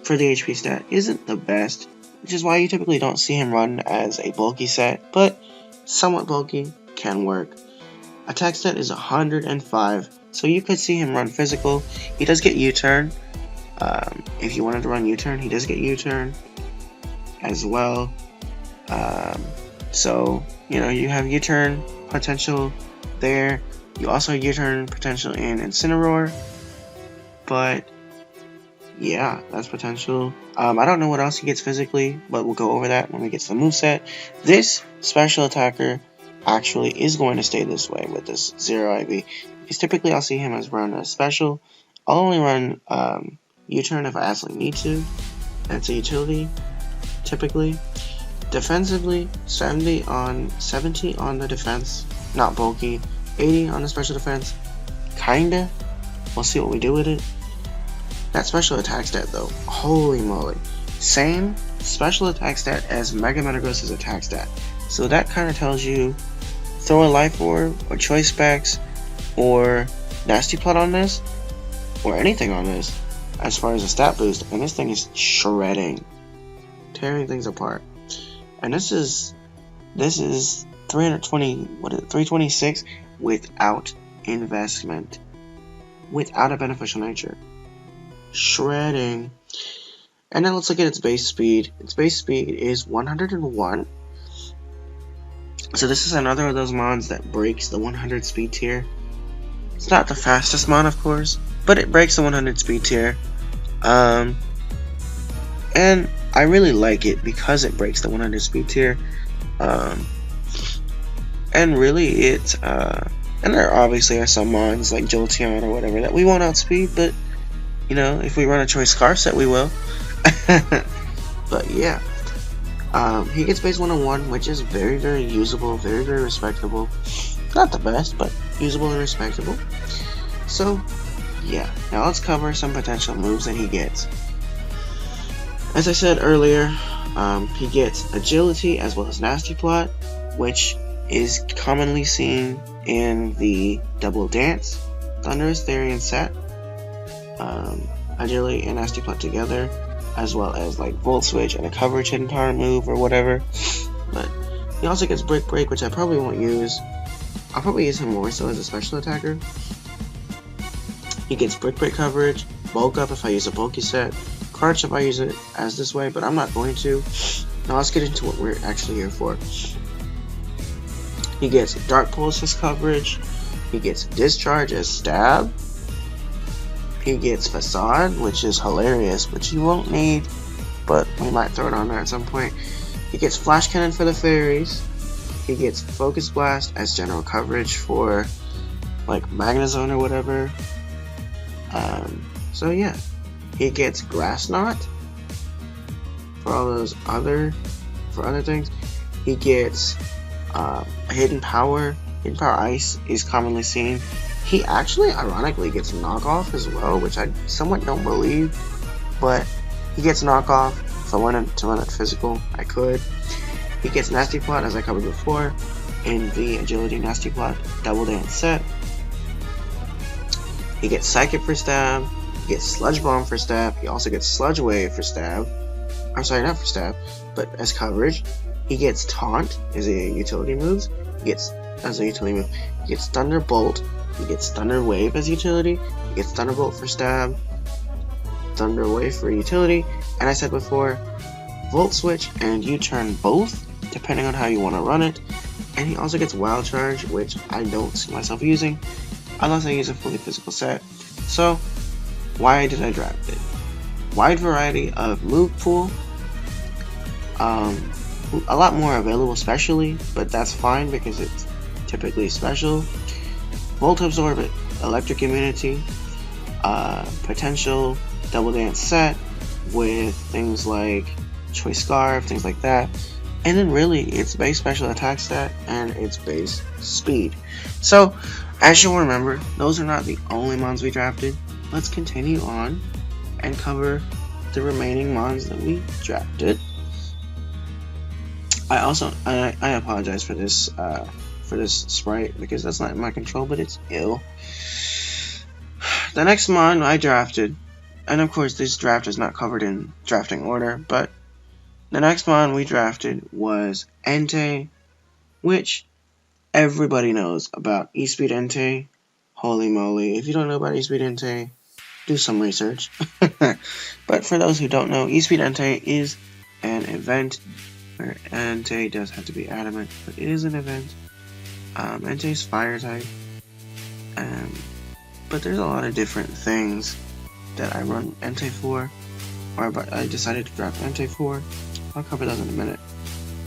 for the HP stat isn't the best, which is why you typically don't see him run as a bulky set, but somewhat bulky can work. Attack stat is 105, so you could see him run physical. He does get U-turn. If you wanted to run U-turn, he does get U-turn as well. So You know, you have U-turn potential there. You also have U-turn potential in Incineroar. But yeah, that's potential. I don't know what else he gets physically, but we'll go over that when we get to the moveset. This special attacker actually is going to stay this way with this 0 IV. Because typically I'll see him as run as special. I'll only run U-turn if I absolutely need to. That's a utility, typically. Defensively, 70 on the defense, not bulky. 80 on the special defense, kinda. We'll see what we do with it. That special attack stat though, holy moly. Same special attack stat as Mega Metagross's attack stat. So that kind of tells you throw a Life Orb or Choice Specs or Nasty Plot on this or anything on this as far as a stat boost, and this thing is shredding, tearing things apart. And this is 326 without investment, without a beneficial nature. Shredding. And then let's look at its base speed. Its base speed is 101. So this is another of those mons that breaks the 100 speed tier. It's not the fastest mon, of course, but it breaks the 100 speed tier. And I really like it because it breaks the 100 speed tier. And really it, and there obviously are some mons like Jolteon or whatever that we won't outspeed, but you know, if we run a Choice Scarf set, we will. But yeah, he gets base 101, which is very, very usable, very, very respectable. Not the best, but usable and respectable. So yeah, now let's cover some potential moves that he gets. As I said earlier, he gets Agility as well as Nasty Plot, which is commonly seen in the Double Dance Thundurus Therian set. Agility and Nasty Plot together, as well as like Volt Switch and a coverage hidden power move or whatever. But he also gets Brick Break, which I probably won't use. I'll probably use him more so as a special attacker. He gets Brick Break coverage, Bulk Up if I use a bulky set, Crunch if I use it as this way, but I'm not going to. Now let's get into what we're actually here for. He gets Dark Pulse as coverage. He gets Discharge as stab. He gets Facade, which is hilarious, which you won't need, but we might throw it on there at some point. He gets Flash Cannon for the fairies. He gets Focus Blast as general coverage for like Magnezone or whatever. So yeah, he gets Grass Knot for all those other things. He gets Hidden Power. Hidden Power Ice is commonly seen. He actually, ironically, gets Knockoff as well, which I somewhat don't believe, but he gets Knockoff. If I wanted to run it physical, I could. He gets Nasty Plot, as I covered before, in the Agility Nasty Plot Double Dance set. He gets Psychic for stab. He gets Sludge Bomb for stab. He also gets Sludge Wave for stab. I'm sorry, not for stab, but as coverage. He gets Taunt as a utility move. He gets Thunderbolt. He gets Thunder Wave as utility. He gets Thunderbolt for stab. Thunder Wave for utility. And I said before, Volt Switch and U-turn both, depending on how you want to run it. And he also gets Wild Charge, which I don't see myself using unless I use a fully physical set. So, why did I draft it? Wide variety of move pool. A lot more available specially, but that's fine because it's typically special. Volt Absorb, Electric Immunity, potential Double Dance set with things like Choice Scarf, things like that. And then really, it's base special attack stat and its base speed. So, as you'll remember, those are not the only mons we drafted. Let's continue on and cover the remaining mons that we drafted. I apologize for this sprite because that's not in my control, but it's ill. The next mon I drafted, and of course this draft is not covered in drafting order, but the next mon we drafted was Entei, which everybody knows about E-Speed Entei. Holy moly, if you don't know about E-Speed Entei, do some research. But for those who don't know, E-Speed Entei is an event where Entei does have to be adamant, but it is an event. Entei's fire type, but there's a lot of different things that I run Entei for, or I decided to drop Entei for. I'll cover those in a minute.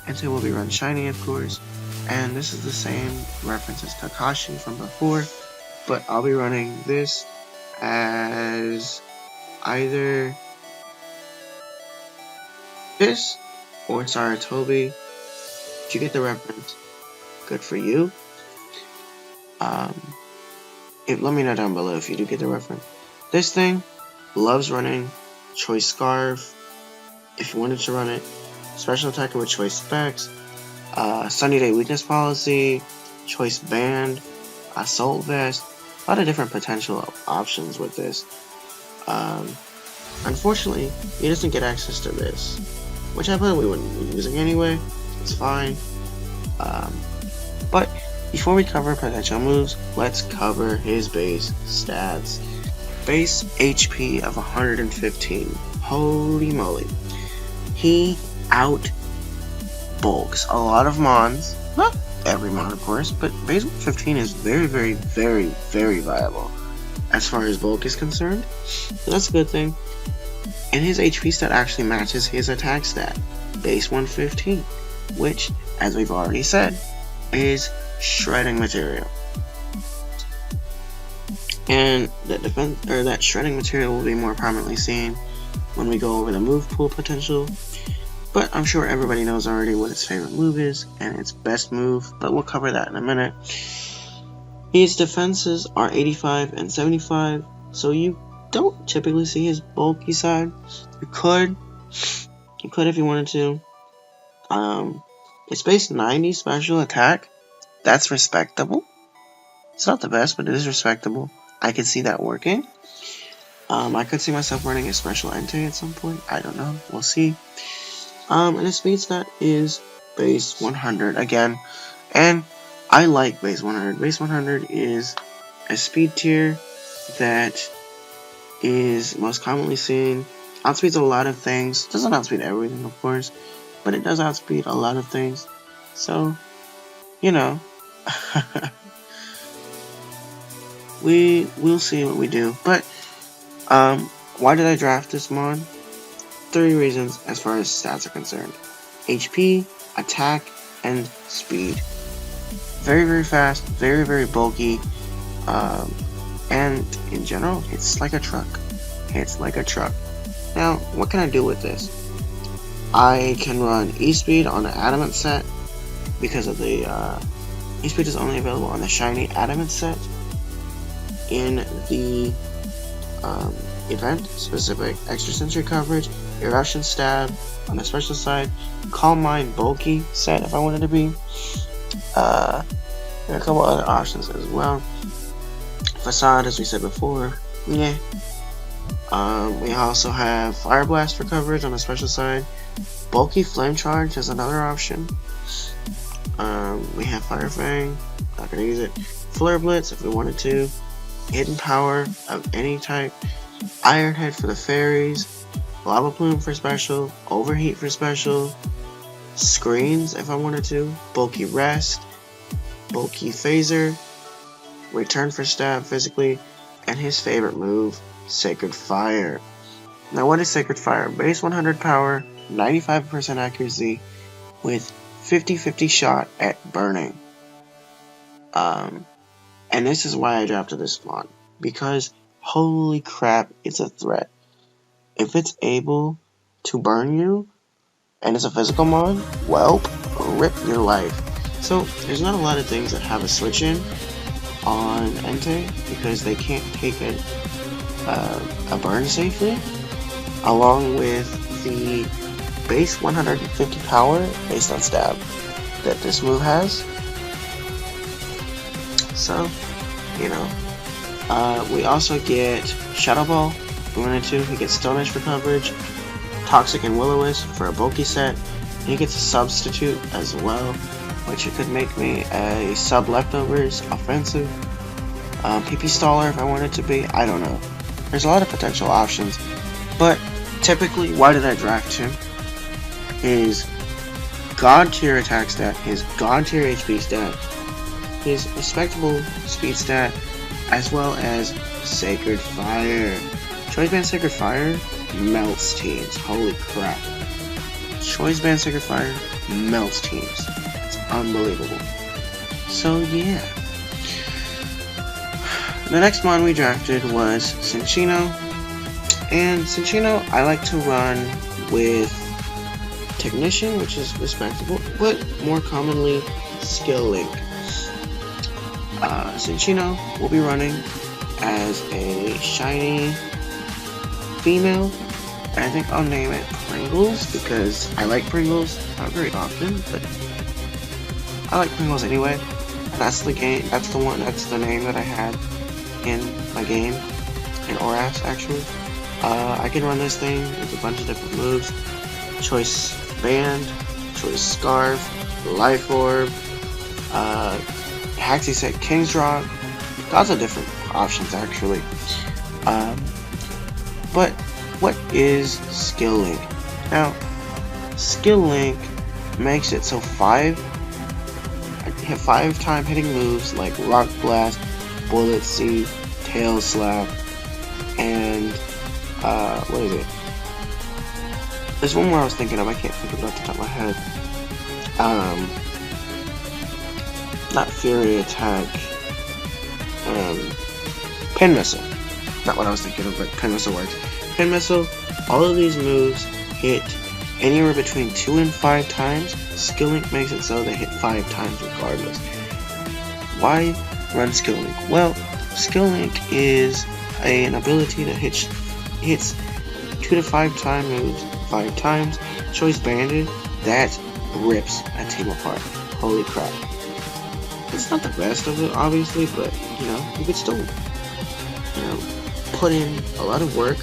Entei will be run shiny, of course, and this is the same reference as Kakashi from before, but I'll be running this as either this or Saratobi. Did you get the reference? Good for you. Let me know down below if you do get the reference. This thing loves running Choice Scarf. If you wanted to run it, Special Attacker with Choice Specs, Sunny Day Weakness Policy, Choice Band, Assault Vest, a lot of different potential options with this. Unfortunately, he doesn't get access to this, which I probably wouldn't be using anyway. It's fine. But before we cover potential moves, let's cover his base stats. Base HP of 115. Holy moly. He out bulks a lot of mons. Not every mon, of course, but base 115 is very, very, very, very viable as far as bulk is concerned. So that's a good thing. And his HP stat actually matches his attack stat, base 115, which, as we've already said, is shredding material. And that shredding material will be more prominently seen when we go over the move pool potential. But I'm sure everybody knows already what its favorite move is and its best move, but we'll cover that in a minute. His defenses are 85 and 75, so you don't typically see his bulky side. You could if you wanted to. It's base 90 special attack. That's respectable. It's not the best, but it is respectable. I could see that working. I could see myself running a special Entei at some point. I don't know. We'll see. And his speed stat is base 100 again. And I like base 100. Base 100 is a speed tier that is most commonly seen. Outspeeds a lot of things. Doesn't outspeed everything, of course, but it does outspeed a lot of things. So, you know, we'll see what we do. But why did I draft this mon? 3 reasons as far as stats are concerned: HP, attack, and speed. Very, very fast, very, very bulky, and in general, it's like a truck. It's like a truck. Now, what can I do with this? I can run E-Speed on the Adamant set because of the E-Speed is only available on the shiny Adamant set. In the event specific extra sensory coverage, Eruption Stab on the special side, Calm Mind Bulky set if I wanted to be. And a couple other options as well. Facade, as we said before, yeah. We also have Fire Blast for coverage on the special side. Bulky Flame Charge is another option. We have Fire Fang, not gonna use it. Flare Blitz if we wanted to. Hidden Power of any type. Iron Head for the fairies. Lava Plume for special. Overheat for special. Screens if I wanted to. Bulky Rest. Bulky Phaser. Return for stab physically. And his favorite move, Sacred Fire. Now what is Sacred Fire? Base 100 power, 95% accuracy, with 50-50 shot at burning. And this is why I drafted this mod, because holy crap, it's a threat. If it's able to burn you, and it's a physical mod, well, rip your life. So there's not a lot of things that have a switch in on Entei, because they can't take a burn safely, along with the base 150 power based on stab that this move has. So, you know, we also get Shadow Ball if we wanted to. He gets Stone Edge for coverage, Toxic and Will-O-Wisp for a bulky set. He gets a substitute as well, which it could make me a sub leftovers offensive. PP Staller if I wanted to be. I don't know. There's a lot of potential options, but typically, why did I draft him? Is god tier attack stat, his god tier HP stat, his respectable speed stat, as well as Sacred Fire. Choice Band Sacred Fire melts teams. Holy crap. Choice Band Sacred Fire melts teams. It's unbelievable. So yeah. The next mon we drafted was Cinccino. And Cinccino I like to run with Technician, which is respectable, but more commonly Skill Link. Cinccino will be running as a shiny female, and I think I'll name it Pringles because I like Pringles, not very often, but I like Pringles anyway. That's the game, that's the name that I had in my game, in Oras actually. I can run this thing with a bunch of different moves. Choice Band, Choice Scarf, Life Orb, Haxie Set King's Rock, lots of different options actually. But what is Skill Link? Now, Skill Link makes it so 5-time hitting moves like Rock Blast, Bullet Seed, Tail Slap, and what is it? There's one more I was thinking of, I can't think of it off the top of my head. Not Fury Attack, Pin Missile. Not what I was thinking of, but Pin Missile works. Pin Missile, all of these moves hit anywhere between 2 and 5 times. Skill Link makes it so they hit 5 times regardless. Why run Skill Link? Well, Skill Link is an ability that hits 2 to 5 time moves 5 times. Choice Banded, that rips a team apart. Holy crap. It's not the best of it, obviously, but, you know, you could still, you know, put in a lot of work.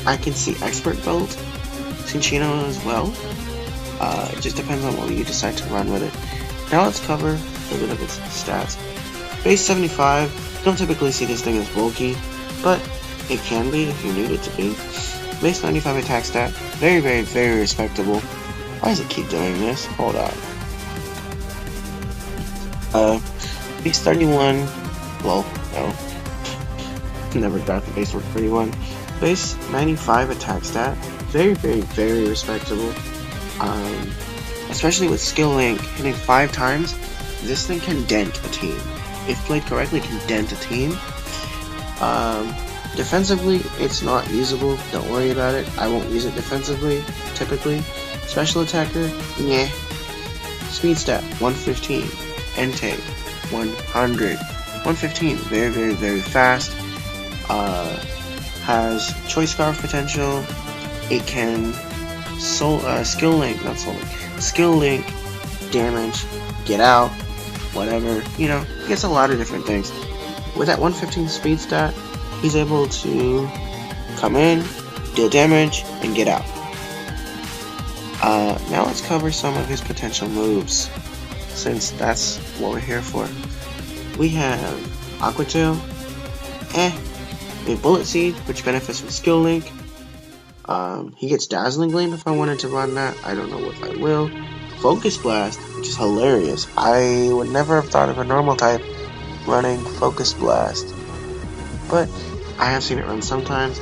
I can see Expert Belt, Cinccino as well. It just depends on what you decide to run with it. Now let's cover a bit of its stats. Base 75, you don't typically see this thing as bulky, but it can be if you need it to be. Base 95 attack stat, very, very, very respectable. Why does it keep doing this? Hold on. Base 31, well, no. Never got the base 31. Base 95 attack stat, very, very, very respectable. Especially with Skill Link hitting 5 times, this thing can dent a team. If played correctly, it can dent a team. Defensively, it's not usable. Don't worry about it. I won't use it defensively, typically. Special attacker, yeah. Speed stat, 115. Intake, 100. 115, very, very, very fast. Has Choice Scarf potential. It can Skill Link, not Soul Link. Skill Link, damage, get out, whatever. You know, it gets a lot of different things. With that 115 speed stat, he's able to come in, deal damage, and get out. Now let's cover some of his potential moves, since that's what we're here for. We have Aqua Tail, we have Bullet Seed, which benefits from Skill Link. He gets Dazzling Gleam if I wanted to run that. I don't know if I will. Focus Blast, which is hilarious. I would never have thought of a normal type running Focus Blast, but I have seen it run sometimes.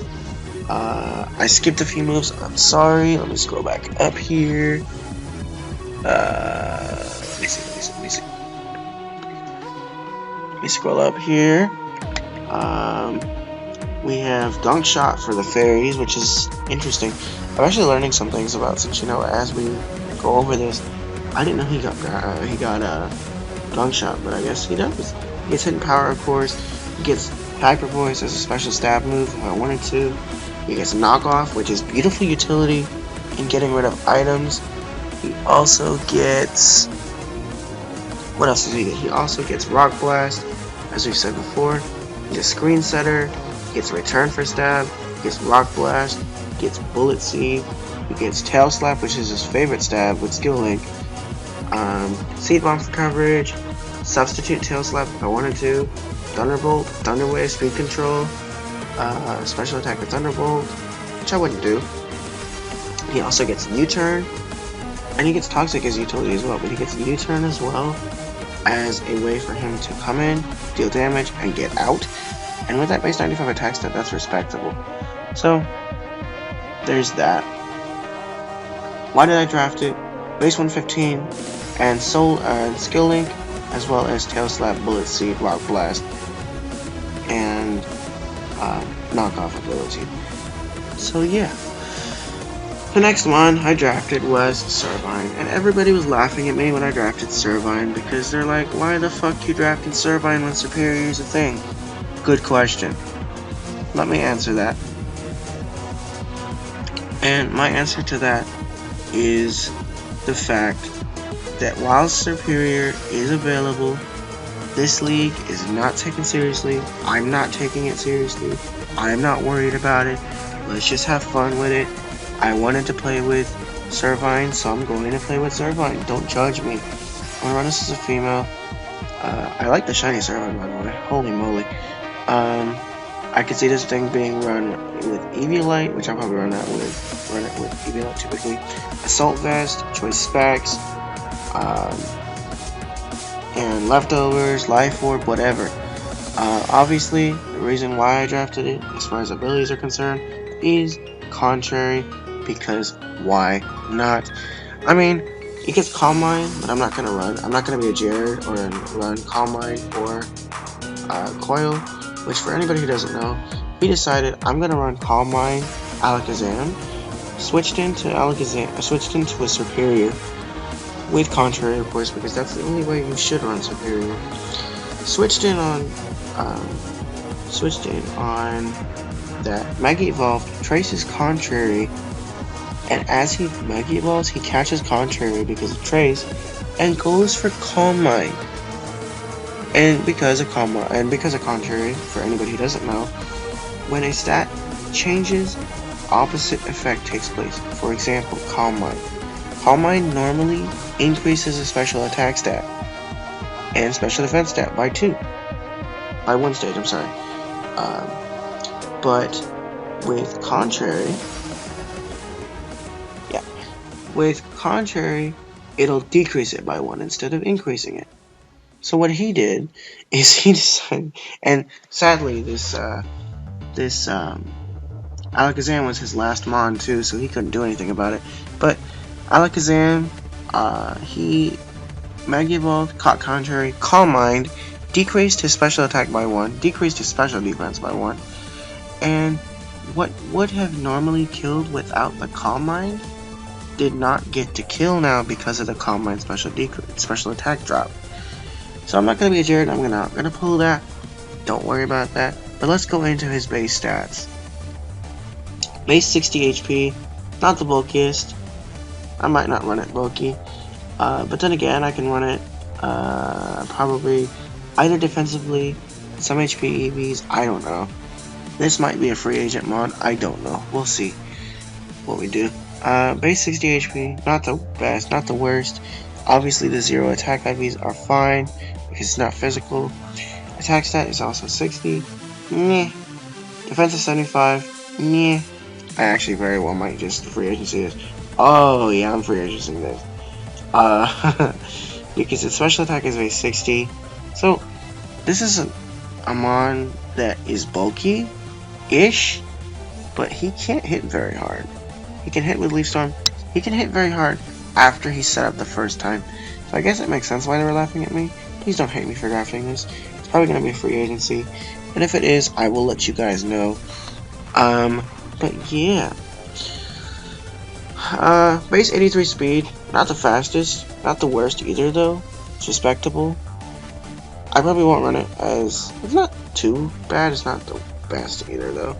I skipped a few moves. I'm sorry. Let me scroll back up here. Let me see. Let me scroll up here. We have Dunk Shot for the fairies, which is interesting. I'm actually learning some things about Cinccino as we go over this. I didn't know he got Dunk Shot, but I guess he does. He gets Hidden Power, of course. He gets Hyper Voice as a special stab move if I wanted to. He gets Knock Off, which is beautiful utility in getting rid of items. He also gets... what else does he get? He also gets Rock Blast, as we've said before. He gets Screen Setter. He gets Return for Stab. He gets Rock Blast. He gets Bullet Seed. He gets Tail Slap, which is his favorite stab with Skill Link. Seed Bomb for coverage. Substitute Tail Slap if I wanted to. Thunderbolt, Thunder Wave, Speed Control. Special attack with Thunderbolt, which I wouldn't do. He also gets U-Turn. And he gets Toxic as utility as well, but he gets U-turn as well as a way for him to come in, deal damage, and get out. And with that base 95 attack stat, that's respectable. So, there's that. Why did I draft it? Base 115 and Soul and Skill Link, as well as Tail Slap, Bullet Seed, Rock Blast, and knockoff ability. So yeah. The next one I drafted was Servine, and everybody was laughing at me when I drafted Servine because they're like, why the fuck you drafted Servine when Superior is a thing? Good question. Let me answer that. And my answer to that is the fact that while Superior is available, this league is not taken seriously. I'm not taking it seriously. I'm not worried about it. Let's just have fun with it. I wanted to play with Servine, so I'm going to play with Servine. Don't judge me. I'm gonna run this as a female. I like the shiny Servine, by the way. Holy moly. I could see this thing being run with Eviolite, which I'll probably run it with Eviolite typically. Assault Vest, Choice Specs, and Leftovers, Life Orb, whatever. Obviously, the reason why I drafted it, as far as abilities are concerned, is Contrary, because why not? I mean, it gets Calm Mind, but I'm not gonna run. I'm not gonna be a Jared or run Calm Mind or Coil, which for anybody who doesn't know, we decided I'm gonna run Calm Mind, Alakazam, switched into a Superior with Contrary, of course, because that's the only way you should run Superior. Switched in on that Mega Evolved traces Contrary, and as he Mega Evolves, he catches Contrary because of Trace, and goes for Calm Mind. And because of Contrary, for anybody who doesn't know, when a stat changes, opposite effect takes place. For example, Calm Mind. Calm Mind normally increases a special attack stat and special defense stat by 1 stage, I'm sorry. But with Contrary, it'll decrease it by 1 instead of increasing it. So what he did is he decided, and sadly this Alakazam was his last Mon too, so he couldn't do anything about it. But Alakazam, he Mega Evolved, caught Contrary, Calm Mind, decreased his special attack by 1, decreased his special defense by 1, and what would have normally killed without the Calm Mind did not get to kill now because of the Calm Mind special attack drop. So I'm not going to be a Jared, I'm not going to pull that, don't worry about that, but let's go into his base stats. Base 60 HP, not the bulkiest, I might not run it bulky, but then again I can run it probably either defensively, some HP EVs, I don't know. This might be a free agent mod, I don't know, we'll see what we do. Base 60 HP, not the best, not the worst. Obviously the 0 attack IVs are fine because it's not physical. Attack stat is also 60. Meh. Defense is 75. Meh. I actually very well might just free agency this. Oh yeah, I'm free agency this. Because its special attack is base 60. So this is a mon that is bulky-ish, but he can't hit very hard. He can hit with Leaf Storm. He can hit very hard after he's set up the first time. So I guess it makes sense why they were laughing at me. Please don't hate me for drafting this. It's probably going to be a free agency. And if it is, I will let you guys know. But yeah. Base 83 speed. Not the fastest. Not the worst either though. It's respectable. I probably won't run it as... It's not too bad. It's not the best either though.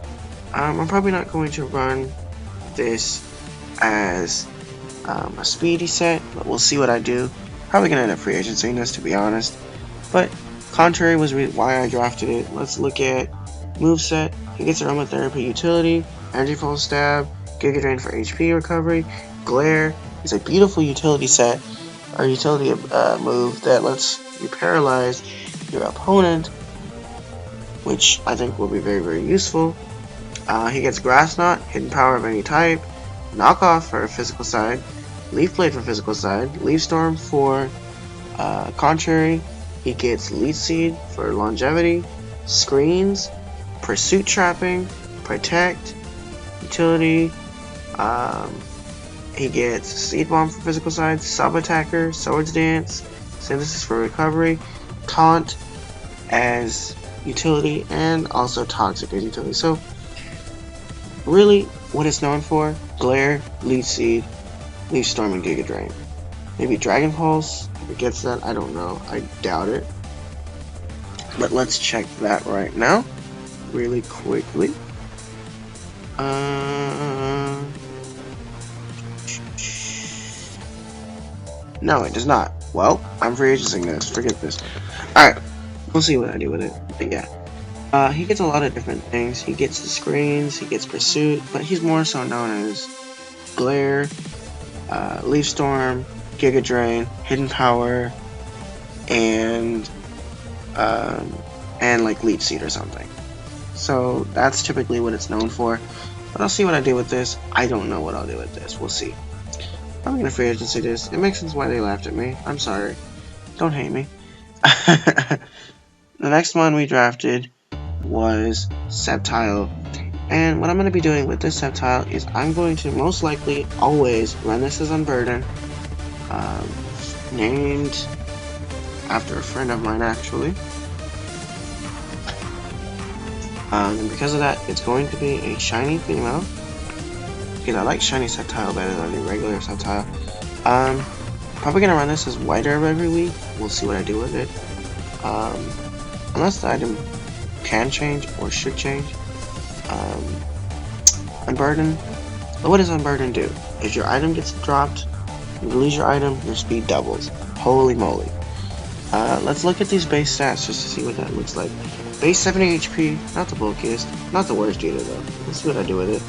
I'm probably not going to run this as a speedy set, but we'll see what I do. Probably gonna end up free agency this, to be honest. But Contrary was why I drafted it. Let's look at moveset. He gets Aromatherapy utility, Energy Full Stab, Giga Drain for HP recovery, Glare. It's a beautiful utility set, or utility move that lets you paralyze your opponent, which I think will be very, very useful. He gets Grass Knot, Hidden Power of any type, Knockoff for a physical side, Leaf Blade for physical side, Leaf Storm for contrary. He gets Leech Seed for longevity, screens, pursuit trapping, protect, utility. He gets Seed Bomb for physical side, Sub Attacker, Swords Dance, Synthesis for recovery, Taunt as utility, and also Toxic as utility. So really, what it's known for: Glare, Leech Seed, Leaf Storm, and Giga Drain. Maybe Dragon Pulse, if it gets that, I don't know, I doubt it. But let's check that right now, really quickly. No, it does not. Well, I'm free agenting this, forget this. Alright, we'll see what I do with it, but yeah. He gets a lot of different things. He gets the screens, he gets Pursuit, but he's more so known as Glare, Leaf Storm, Giga Drain, Hidden Power, and like Leech Seed or something. So that's typically what it's known for. But I'll see what I do with this. I don't know what I'll do with this. We'll see. I'm gonna free agency this. It makes sense why they laughed at me. I'm sorry. Don't hate me. The next one we drafted was Sceptile. And what I'm going to be doing with this Sceptile is I'm going to most likely always run this as Unburden. Named after a friend of mine, actually. And because of that, it's going to be a shiny female. Because I like shiny Sceptile better than the regular Sceptile. Probably going to run this as White Herb every week. We'll see what I do with it. Unless the item can change or should change. Unburden. But what does Unburden do? If your item gets dropped, you release your item, your speed doubles. Holy moly. Let's look at these base stats just to see what that looks like. Base 70 HP, not the bulkiest, not the worst either though. Let's see what I do with it.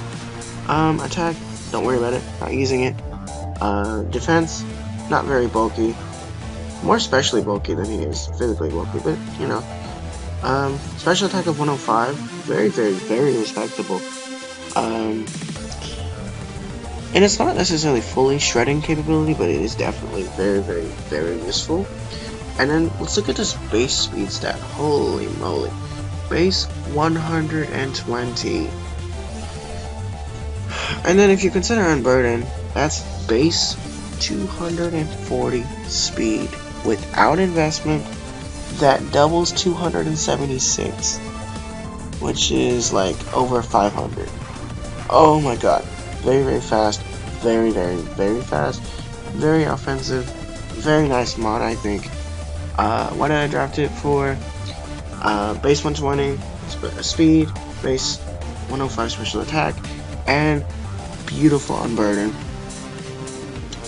Attack, don't worry about it, not using it. Defense, not very bulky. More specially bulky than he is physically bulky, but you know. Special attack of 105, very, very, very respectable. And it's not necessarily fully shredding capability, but it is definitely very, very, very useful. And then let's look at this base speed stat. Holy moly. Base 120. And then if you consider Unburden, that's base 240 speed without investment. That doubles 276, which is like over 500. Oh my god. Very, very fast. Very, very, very fast. Very offensive. Very nice mod, I think. What did I draft it for? Base 120 speed, base 105 special attack, and beautiful Unburden.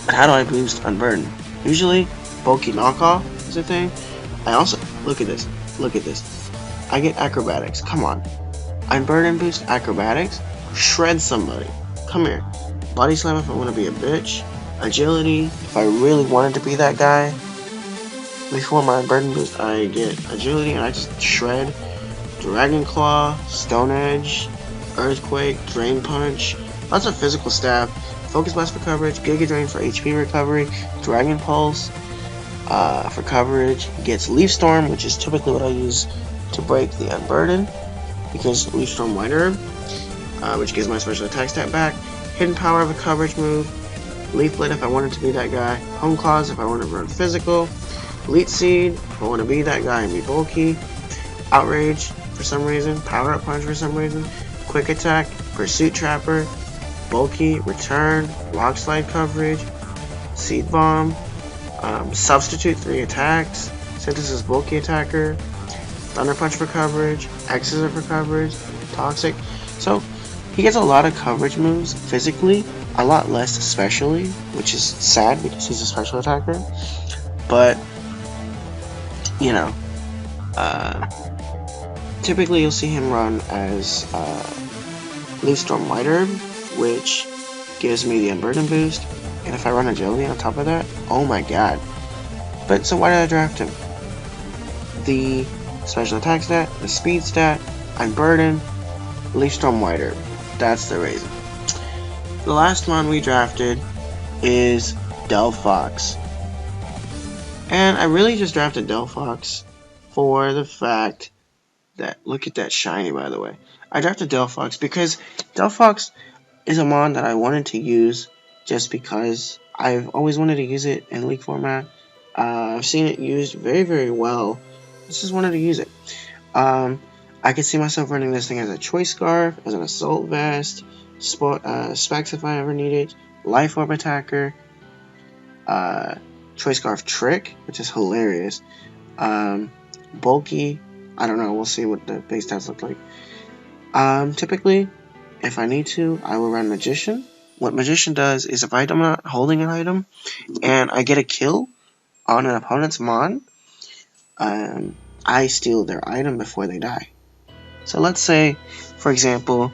But how do I boost Unburden? Usually, bulky knockoff is a thing. I also, look at this, I get acrobatics, come on. Unburden boost acrobatics, shred somebody, come here. Body slam if I want to be a bitch, agility, if I really wanted to be that guy. Before my Unburden boost, I get agility and I just shred. Dragon Claw, Stone Edge, Earthquake, Drain Punch, lots of physical stab, Focus Blast for coverage, Giga Drain for HP recovery, Dragon Pulse, for coverage. He gets Leaf Storm, which is typically what I use to break the Unburden, because Leaf Storm White Herb, which gives my special attack stat back. Hidden Power of a coverage move. Leaf Blade if I wanted to be that guy. Home Claws if I want to run physical. Leech Seed if I want to be that guy and be bulky. Outrage for some reason. Power Up Punch for some reason. Quick Attack. Pursuit Trapper. Bulky. Return. Rock Slide coverage. Seed Bomb. Substitute 3 attacks. Synthesis Bulky Attacker. Thunder Punch for coverage. Exorcism for coverage. Toxic. So, he gets a lot of coverage moves physically, a lot less specially, which is sad because he's a special attacker. But, you know, typically you'll see him run as Leaf Storm White Herb, which gives me the Unburden boost. And if I run agility on top of that, oh my god. But so why did I draft him? The special attack stat, the speed stat, Unburden, Leaf Storm White Herb. That's the reason. The last one we drafted is Delphox. And I really just drafted Delphox for the fact that, look at that shiny, by the way. I drafted Delphox because Delphox is a mon that I wanted to use just because I've always wanted to use it in League format. I've seen it used very, very well. I just wanted to use it. I could see myself running this thing as a Choice Scarf, as an Assault Vest, Specs if I ever need it, Life Orb Attacker, Choice Scarf Trick, which is hilarious, Bulky, I don't know, we'll see what the base stats look like. Typically, if I need to, I will run Magician. What Magician does is if I'm not holding an item and I get a kill on an opponent's mon, I steal their item before they die. So let's say, for example,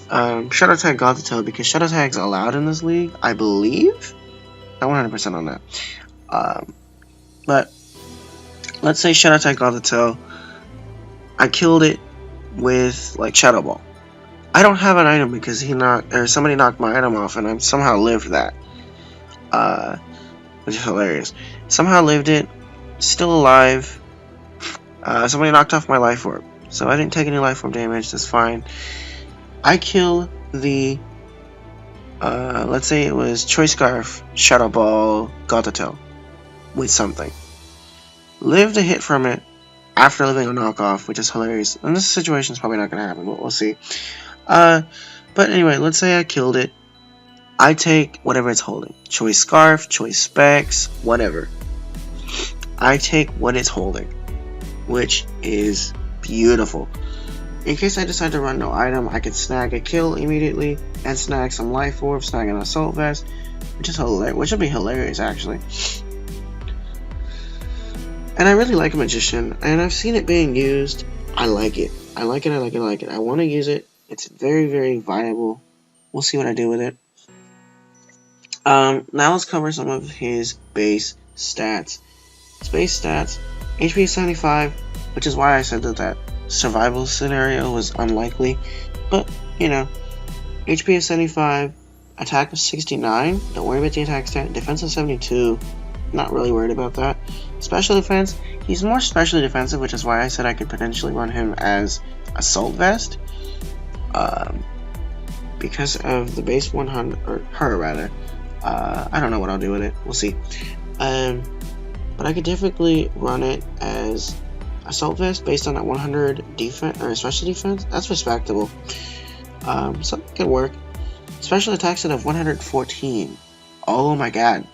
Shadow Tag Gothitelle, because Shadow Tag's allowed in this league, I believe. Not 100% on that. But let's say Shadow Tag Gothitelle, I killed it with like Shadow Ball. I don't have an item because somebody knocked my item off, and I somehow lived that, which is hilarious. Somehow lived it, still alive. Somebody knocked off my Life Orb, so I didn't take any Life Orb damage. That's fine. I kill the, let's say it was Choice Scarf, Shadow Ball, Gothitelle with something. Lived a hit from it after living a knockoff, which is hilarious. And this situation is probably not going to happen, but we'll see. But anyway, let's say I killed it. I take whatever it's holding. Choice Scarf, Choice Specs, whatever. I take what it's holding, which is beautiful. In case I decide to run no item, I can snag a kill immediately and snag some Life Orb, snag an Assault Vest, which is hilarious, which will be hilarious actually. And I really like a Magician, and I've seen it being used. I like it. I like it, I like it, I like it. I want to use it. It's very, very viable. We'll see what I do with it. Now let's cover some of his base stats. His base stats, HP 75, which is why I said that survival scenario was unlikely. But, you know, HP is 75, attack of 69, don't worry about the attack stat, defense of 72, not really worried about that. Special defense, he's more specially defensive, which is why I said I could potentially run him as Assault Vest. Because of the base 100, or her rather, I don't know what I'll do with it, we'll see. But I could typically run it as Assault Vest based on that 100 defense, or special defense. That's respectable. So it could work. Special attack set of 114. Oh my god.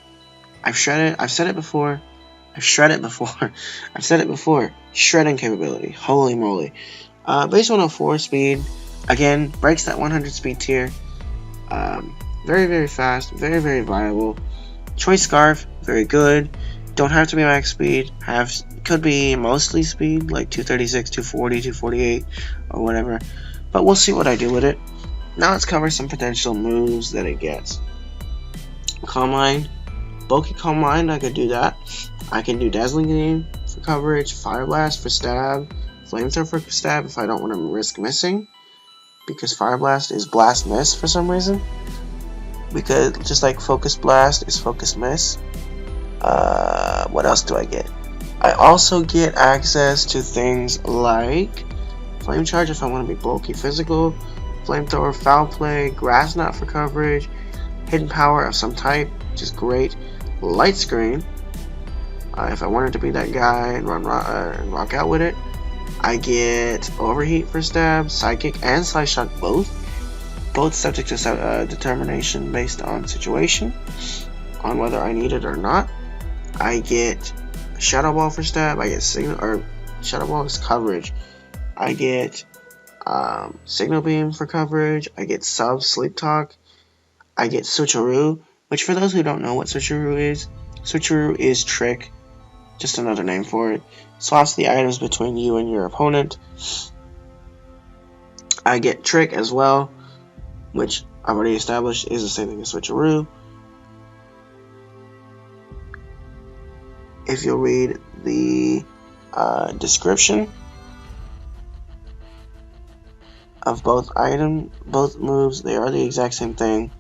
I've said it before. I've said it before. Shredding capability. Holy moly. Base 104 speed. Again, breaks that 100 speed tier. Very, very fast. Very, very viable. Choice Scarf. Very good. Don't have to be max speed. Could be mostly speed, like 236, 240, 248, or whatever. But we'll see what I do with it. Now let's cover some potential moves that it gets. Calm Mind. Bulky Calm Mind, I could do that. I can do Dazzling Gleam for coverage, Fire Blast for stab, Flamethrower for stab if I don't want to risk missing. Because Fire Blast is Blast Miss for some reason. Because just like Focus Blast is Focus Miss. What else do I get? I also get access to things like Flame Charge if I want to be bulky physical, Flamethrower, Foul Play, Grass Knot for coverage, Hidden Power of some type, which is great, Light Screen, if I wanted to be that guy and rock out with it. I get Overheat for stab, Psychic, and Slice Shock both subject to determination based on situation, on whether I need it or not. I get Shadow Ball for stab, I get Shadow Ball is coverage, I get Signal Beam for coverage, I get Sleep Talk, I get Switcheroo, which for those who don't know what Switcheroo is Trick, just another name for it. Swaps the items between you and your opponent. I get Trick as well, which I've already established is the same thing as Switcheroo. If you'll read the description of both moves, they are the exact same thing.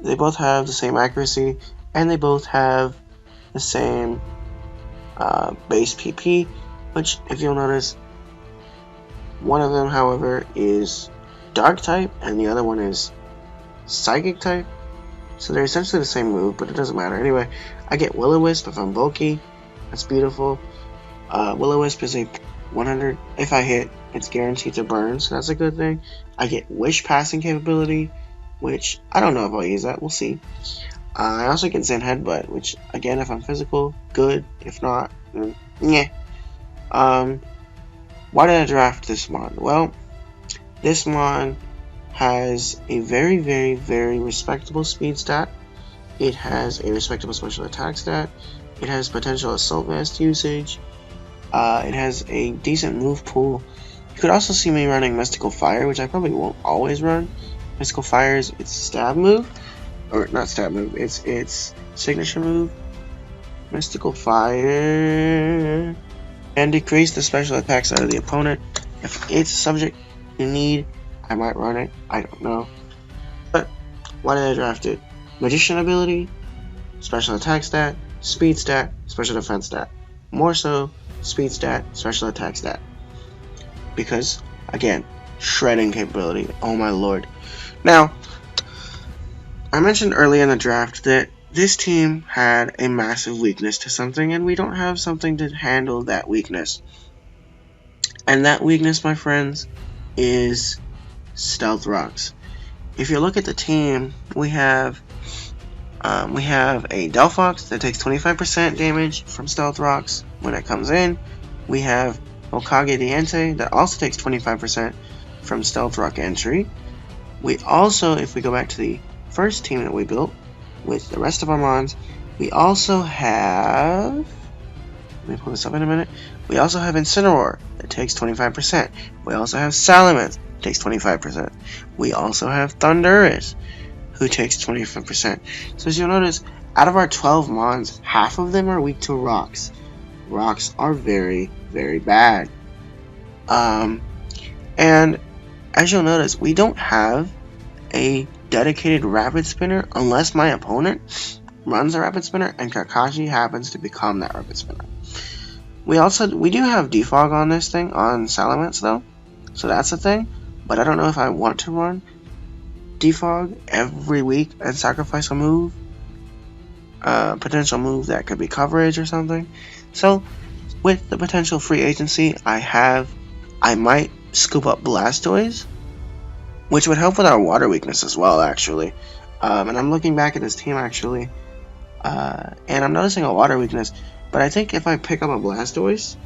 They both have the same accuracy, and they both have the same base PP, which, if you'll notice, one of them, however, is Dark type, and the other one is Psychic type. So they're essentially the same move, but it doesn't matter. Anyway, I get Will-O-Wisp if I'm bulky. That's beautiful. Will-O-Wisp is a 100. If I hit, it's guaranteed to burn, so that's a good thing. I get Wish passing capability, which I don't know if I'll use that. We'll see. I also get Zen Headbutt, which, again, if I'm physical, good. If not, yeah. Why did I draft this mon? Well, this mon has a very, very, very respectable speed stat. It has a respectable special attack stat. It has potential assault vest usage. It has a decent move pool. You could also see me running Mystical Fire, which I probably won't always run. Mystical Fire is its stab move, or not stab move. It's its signature move. Mystical Fire, and decrease the special attack stat of the opponent. If it's a subject you need, I might run it. I don't know. But why did I draft it? Magician ability, special attack stat, speed stat, special defense stat. More so, speed stat, special attack stat. Because, again, shredding capability. Oh my lord. Now, I mentioned earlier in the draft that this team had a massive weakness to something, and we don't have something to handle that weakness. And that weakness, my friends, is Stealth Rocks. If you look at the team, we have a Delphox that takes 25% damage from Stealth Rocks when it comes in. We have Hokage Diente that also takes 25% from Stealth Rock entry. We also, if we go back to the first team that we built with the rest of our mons, we also have, let me pull this up in a minute, we also have Incineroar that takes 25%. We also have Salamence that takes 25%. We also have Thundurus who takes 25%. So as you'll notice, out of our 12 mons, half of them are weak to rocks. Rocks are very, very bad. And as you'll notice, we don't have a dedicated rapid spinner unless my opponent runs a rapid spinner and Kakashi happens to become that rapid spinner. We do have defog on this thing, on Salamence though, so that's a thing, but I don't know if I want to run defog every week and sacrifice a move, potential move that could be coverage or something. So with the potential free agency I might scoop up Blastoise, which would help with our water weakness as well, actually. And I'm looking back at this team, actually, and I'm noticing a water weakness, but I think if I pick up a Blastoise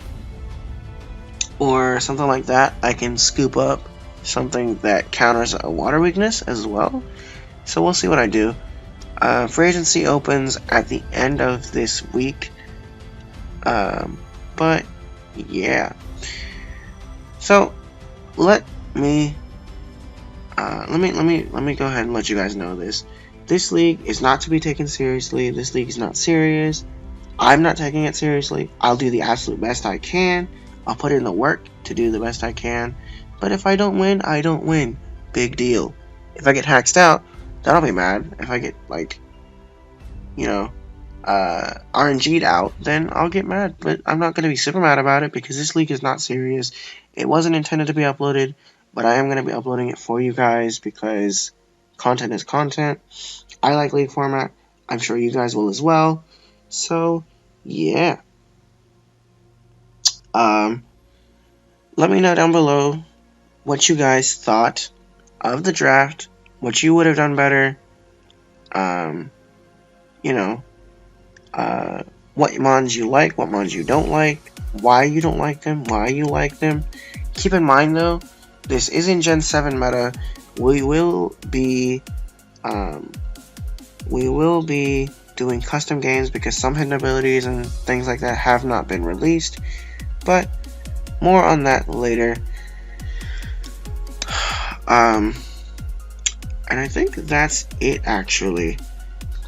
or something like that, I can scoop up something that counters a water weakness as well. So we'll see what I do. Free agency opens at the end of this week, but yeah. So let me go ahead and let you guys know this. This league is not to be taken seriously. This league is not serious. I'm not taking it seriously. I'll do the absolute best I can. I'll put in the work to do the best I can. But if I don't win, I don't win. Big deal. If I get hacked out, then I'll be mad. If I get, like, you know, RNG'd out, then I'll get mad. But I'm not going to be super mad about it because this league is not serious. It wasn't intended to be uploaded, but I am going to be uploading it for you guys because content is content. I like league format. I'm sure you guys will as well. So, yeah. Let me know down below what you guys thought of the draft, what you would have done better, you know, what mons you like, what mons you don't like, why you don't like them, why you like them. Keep in mind though, this is in Gen 7 meta. We will be doing custom games because some hidden abilities and things like that have not been released, but more on that later. And I think that's it actually.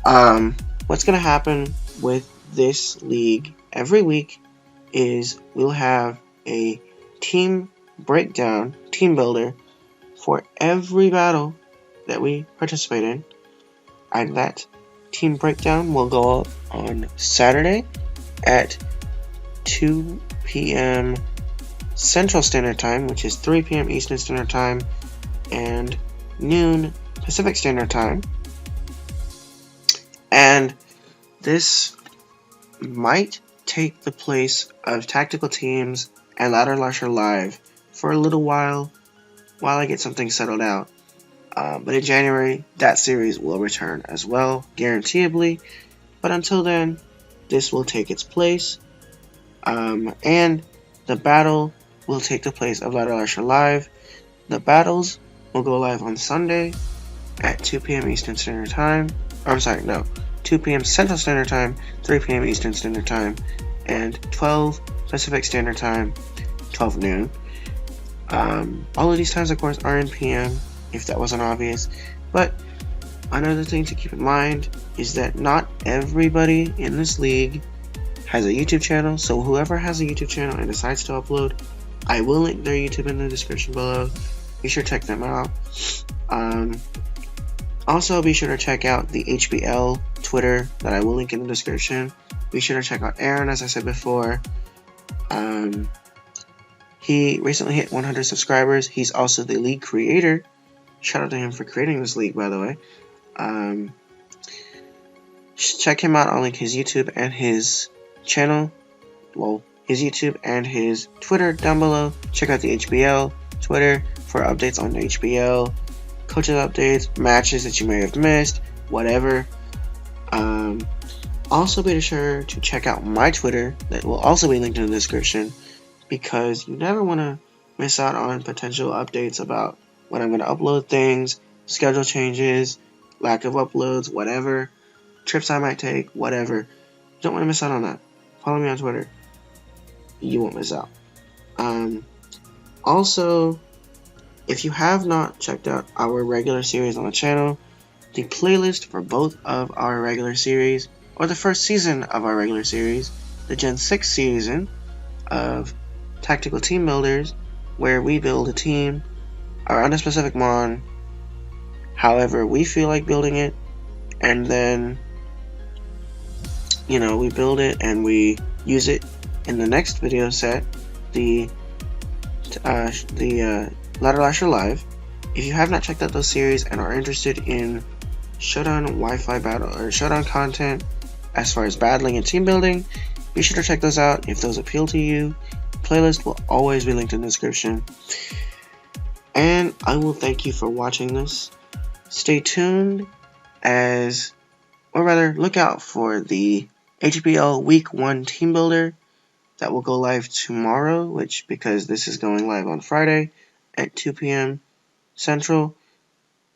What's gonna happen with this league every week is we'll have a team breakdown, team builder for every battle that we participate in. And that team breakdown will go up on Saturday at 2 p.m. Central Standard Time, which is 3 p.m. Eastern Standard Time, and noon Pacific Standard Time. And this might take the place of Tactical Teams and Ladder Lasher Live for a little while I get something settled out. But in January, that series will return as well, guaranteeably. But until then, this will take its place. And the battle will take the place of Ladder Lasher Live. The battles will go live on Sunday at 2 p.m. Eastern Standard Time. 2 p.m. Central Standard Time, 3 p.m. Eastern Standard Time, and 12 Pacific Standard Time, 12 noon. All of these times, of course, are in PM, if that wasn't obvious. But another thing to keep in mind is that not everybody in this league has a YouTube channel, so whoever has a YouTube channel and decides to upload, I will link their YouTube in the description below. Be sure to check them out. Also, be sure to check out the HBL Twitter that I will link in the description. Be sure to check out Aaron, as I said before. He recently hit 100 subscribers. He's also the league creator. Shout out to him for creating this league, by the way. Check him out. I'll link his YouTube and his channel. Well, his YouTube and his Twitter down below. Check out the HBL Twitter for updates on the HBL. Coaches updates, matches that you may have missed, whatever. Also be sure to check out my Twitter that will also be linked in the description, because you never want to miss out on potential updates about when I'm going to upload things, schedule changes, lack of uploads, whatever, trips I might take, whatever. You don't want to miss out on that. Follow me on Twitter. You won't miss out. Also, if you have not checked out our regular series on the channel, the playlist for both of our regular series, or the first season of our regular series, the Gen 6 season of Tactical Team Builders, where we build a team around a specific mon, however we feel like building it, and then, we build it and we use it in the next video set, the Ladder Lasher Live. If you have not checked out those series and are interested in Showdown Wi-Fi battle or Showdown content as far as battling and team building, be sure to check those out if those appeal to you. The playlist will always be linked in the description. And I will thank you for watching this. Stay tuned look out for the HBL Week 1 Team Builder that will go live tomorrow, because this is going live on Friday at 2 p.m. Central.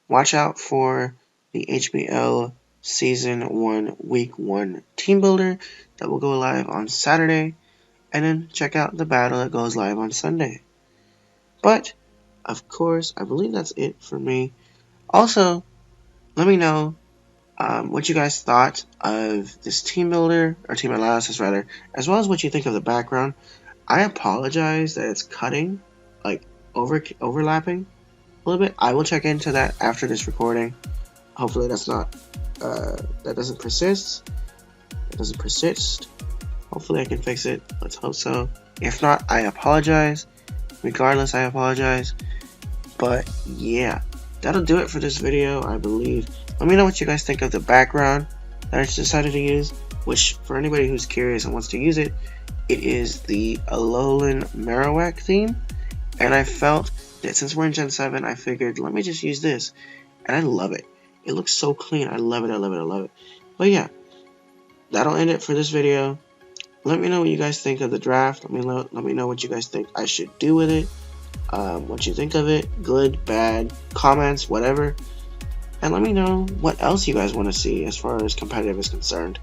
Watch out for the HBL Season 1 Week 1 Team Builder that will go live on Saturday, and then check out the battle that goes live on Sunday. But, of course, I believe that's it for me. Also, let me know what you guys thought of this team builder, or team analysis rather, as well as what you think of the background. I apologize that it's cutting, overlapping a little bit. I will check into that after this recording. Hopefully that's not, that doesn't persist. Hopefully I can fix it. Let's hope so. If not, I apologize. Regardless, I apologize. But yeah, that'll do it for this video, I believe. Let me know what you guys think of the background that I decided to use, which, for anybody who's curious and wants to use it, it is the Alolan Marowak theme. And I felt that since we're in Gen 7, I figured, let me just use this. And I love it. It looks so clean. I love it. But yeah, that'll end it for this video. Let me know what you guys think of the draft. Let me know what you guys think I should do with it. What you think of it. Good, bad, comments, whatever. And let me know what else you guys want to see as far as competitive is concerned.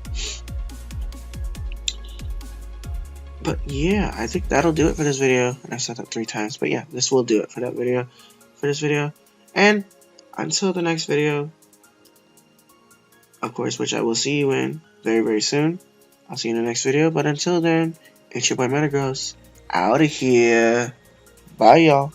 But yeah, I think that'll do it for this video. And I've said that 3 times. But yeah, this will do it for this video. And until the next video, of course, which I will see you in very, very soon. I'll see you in the next video. But until then, it's your boy Metagross. Out of here. Bye, y'all.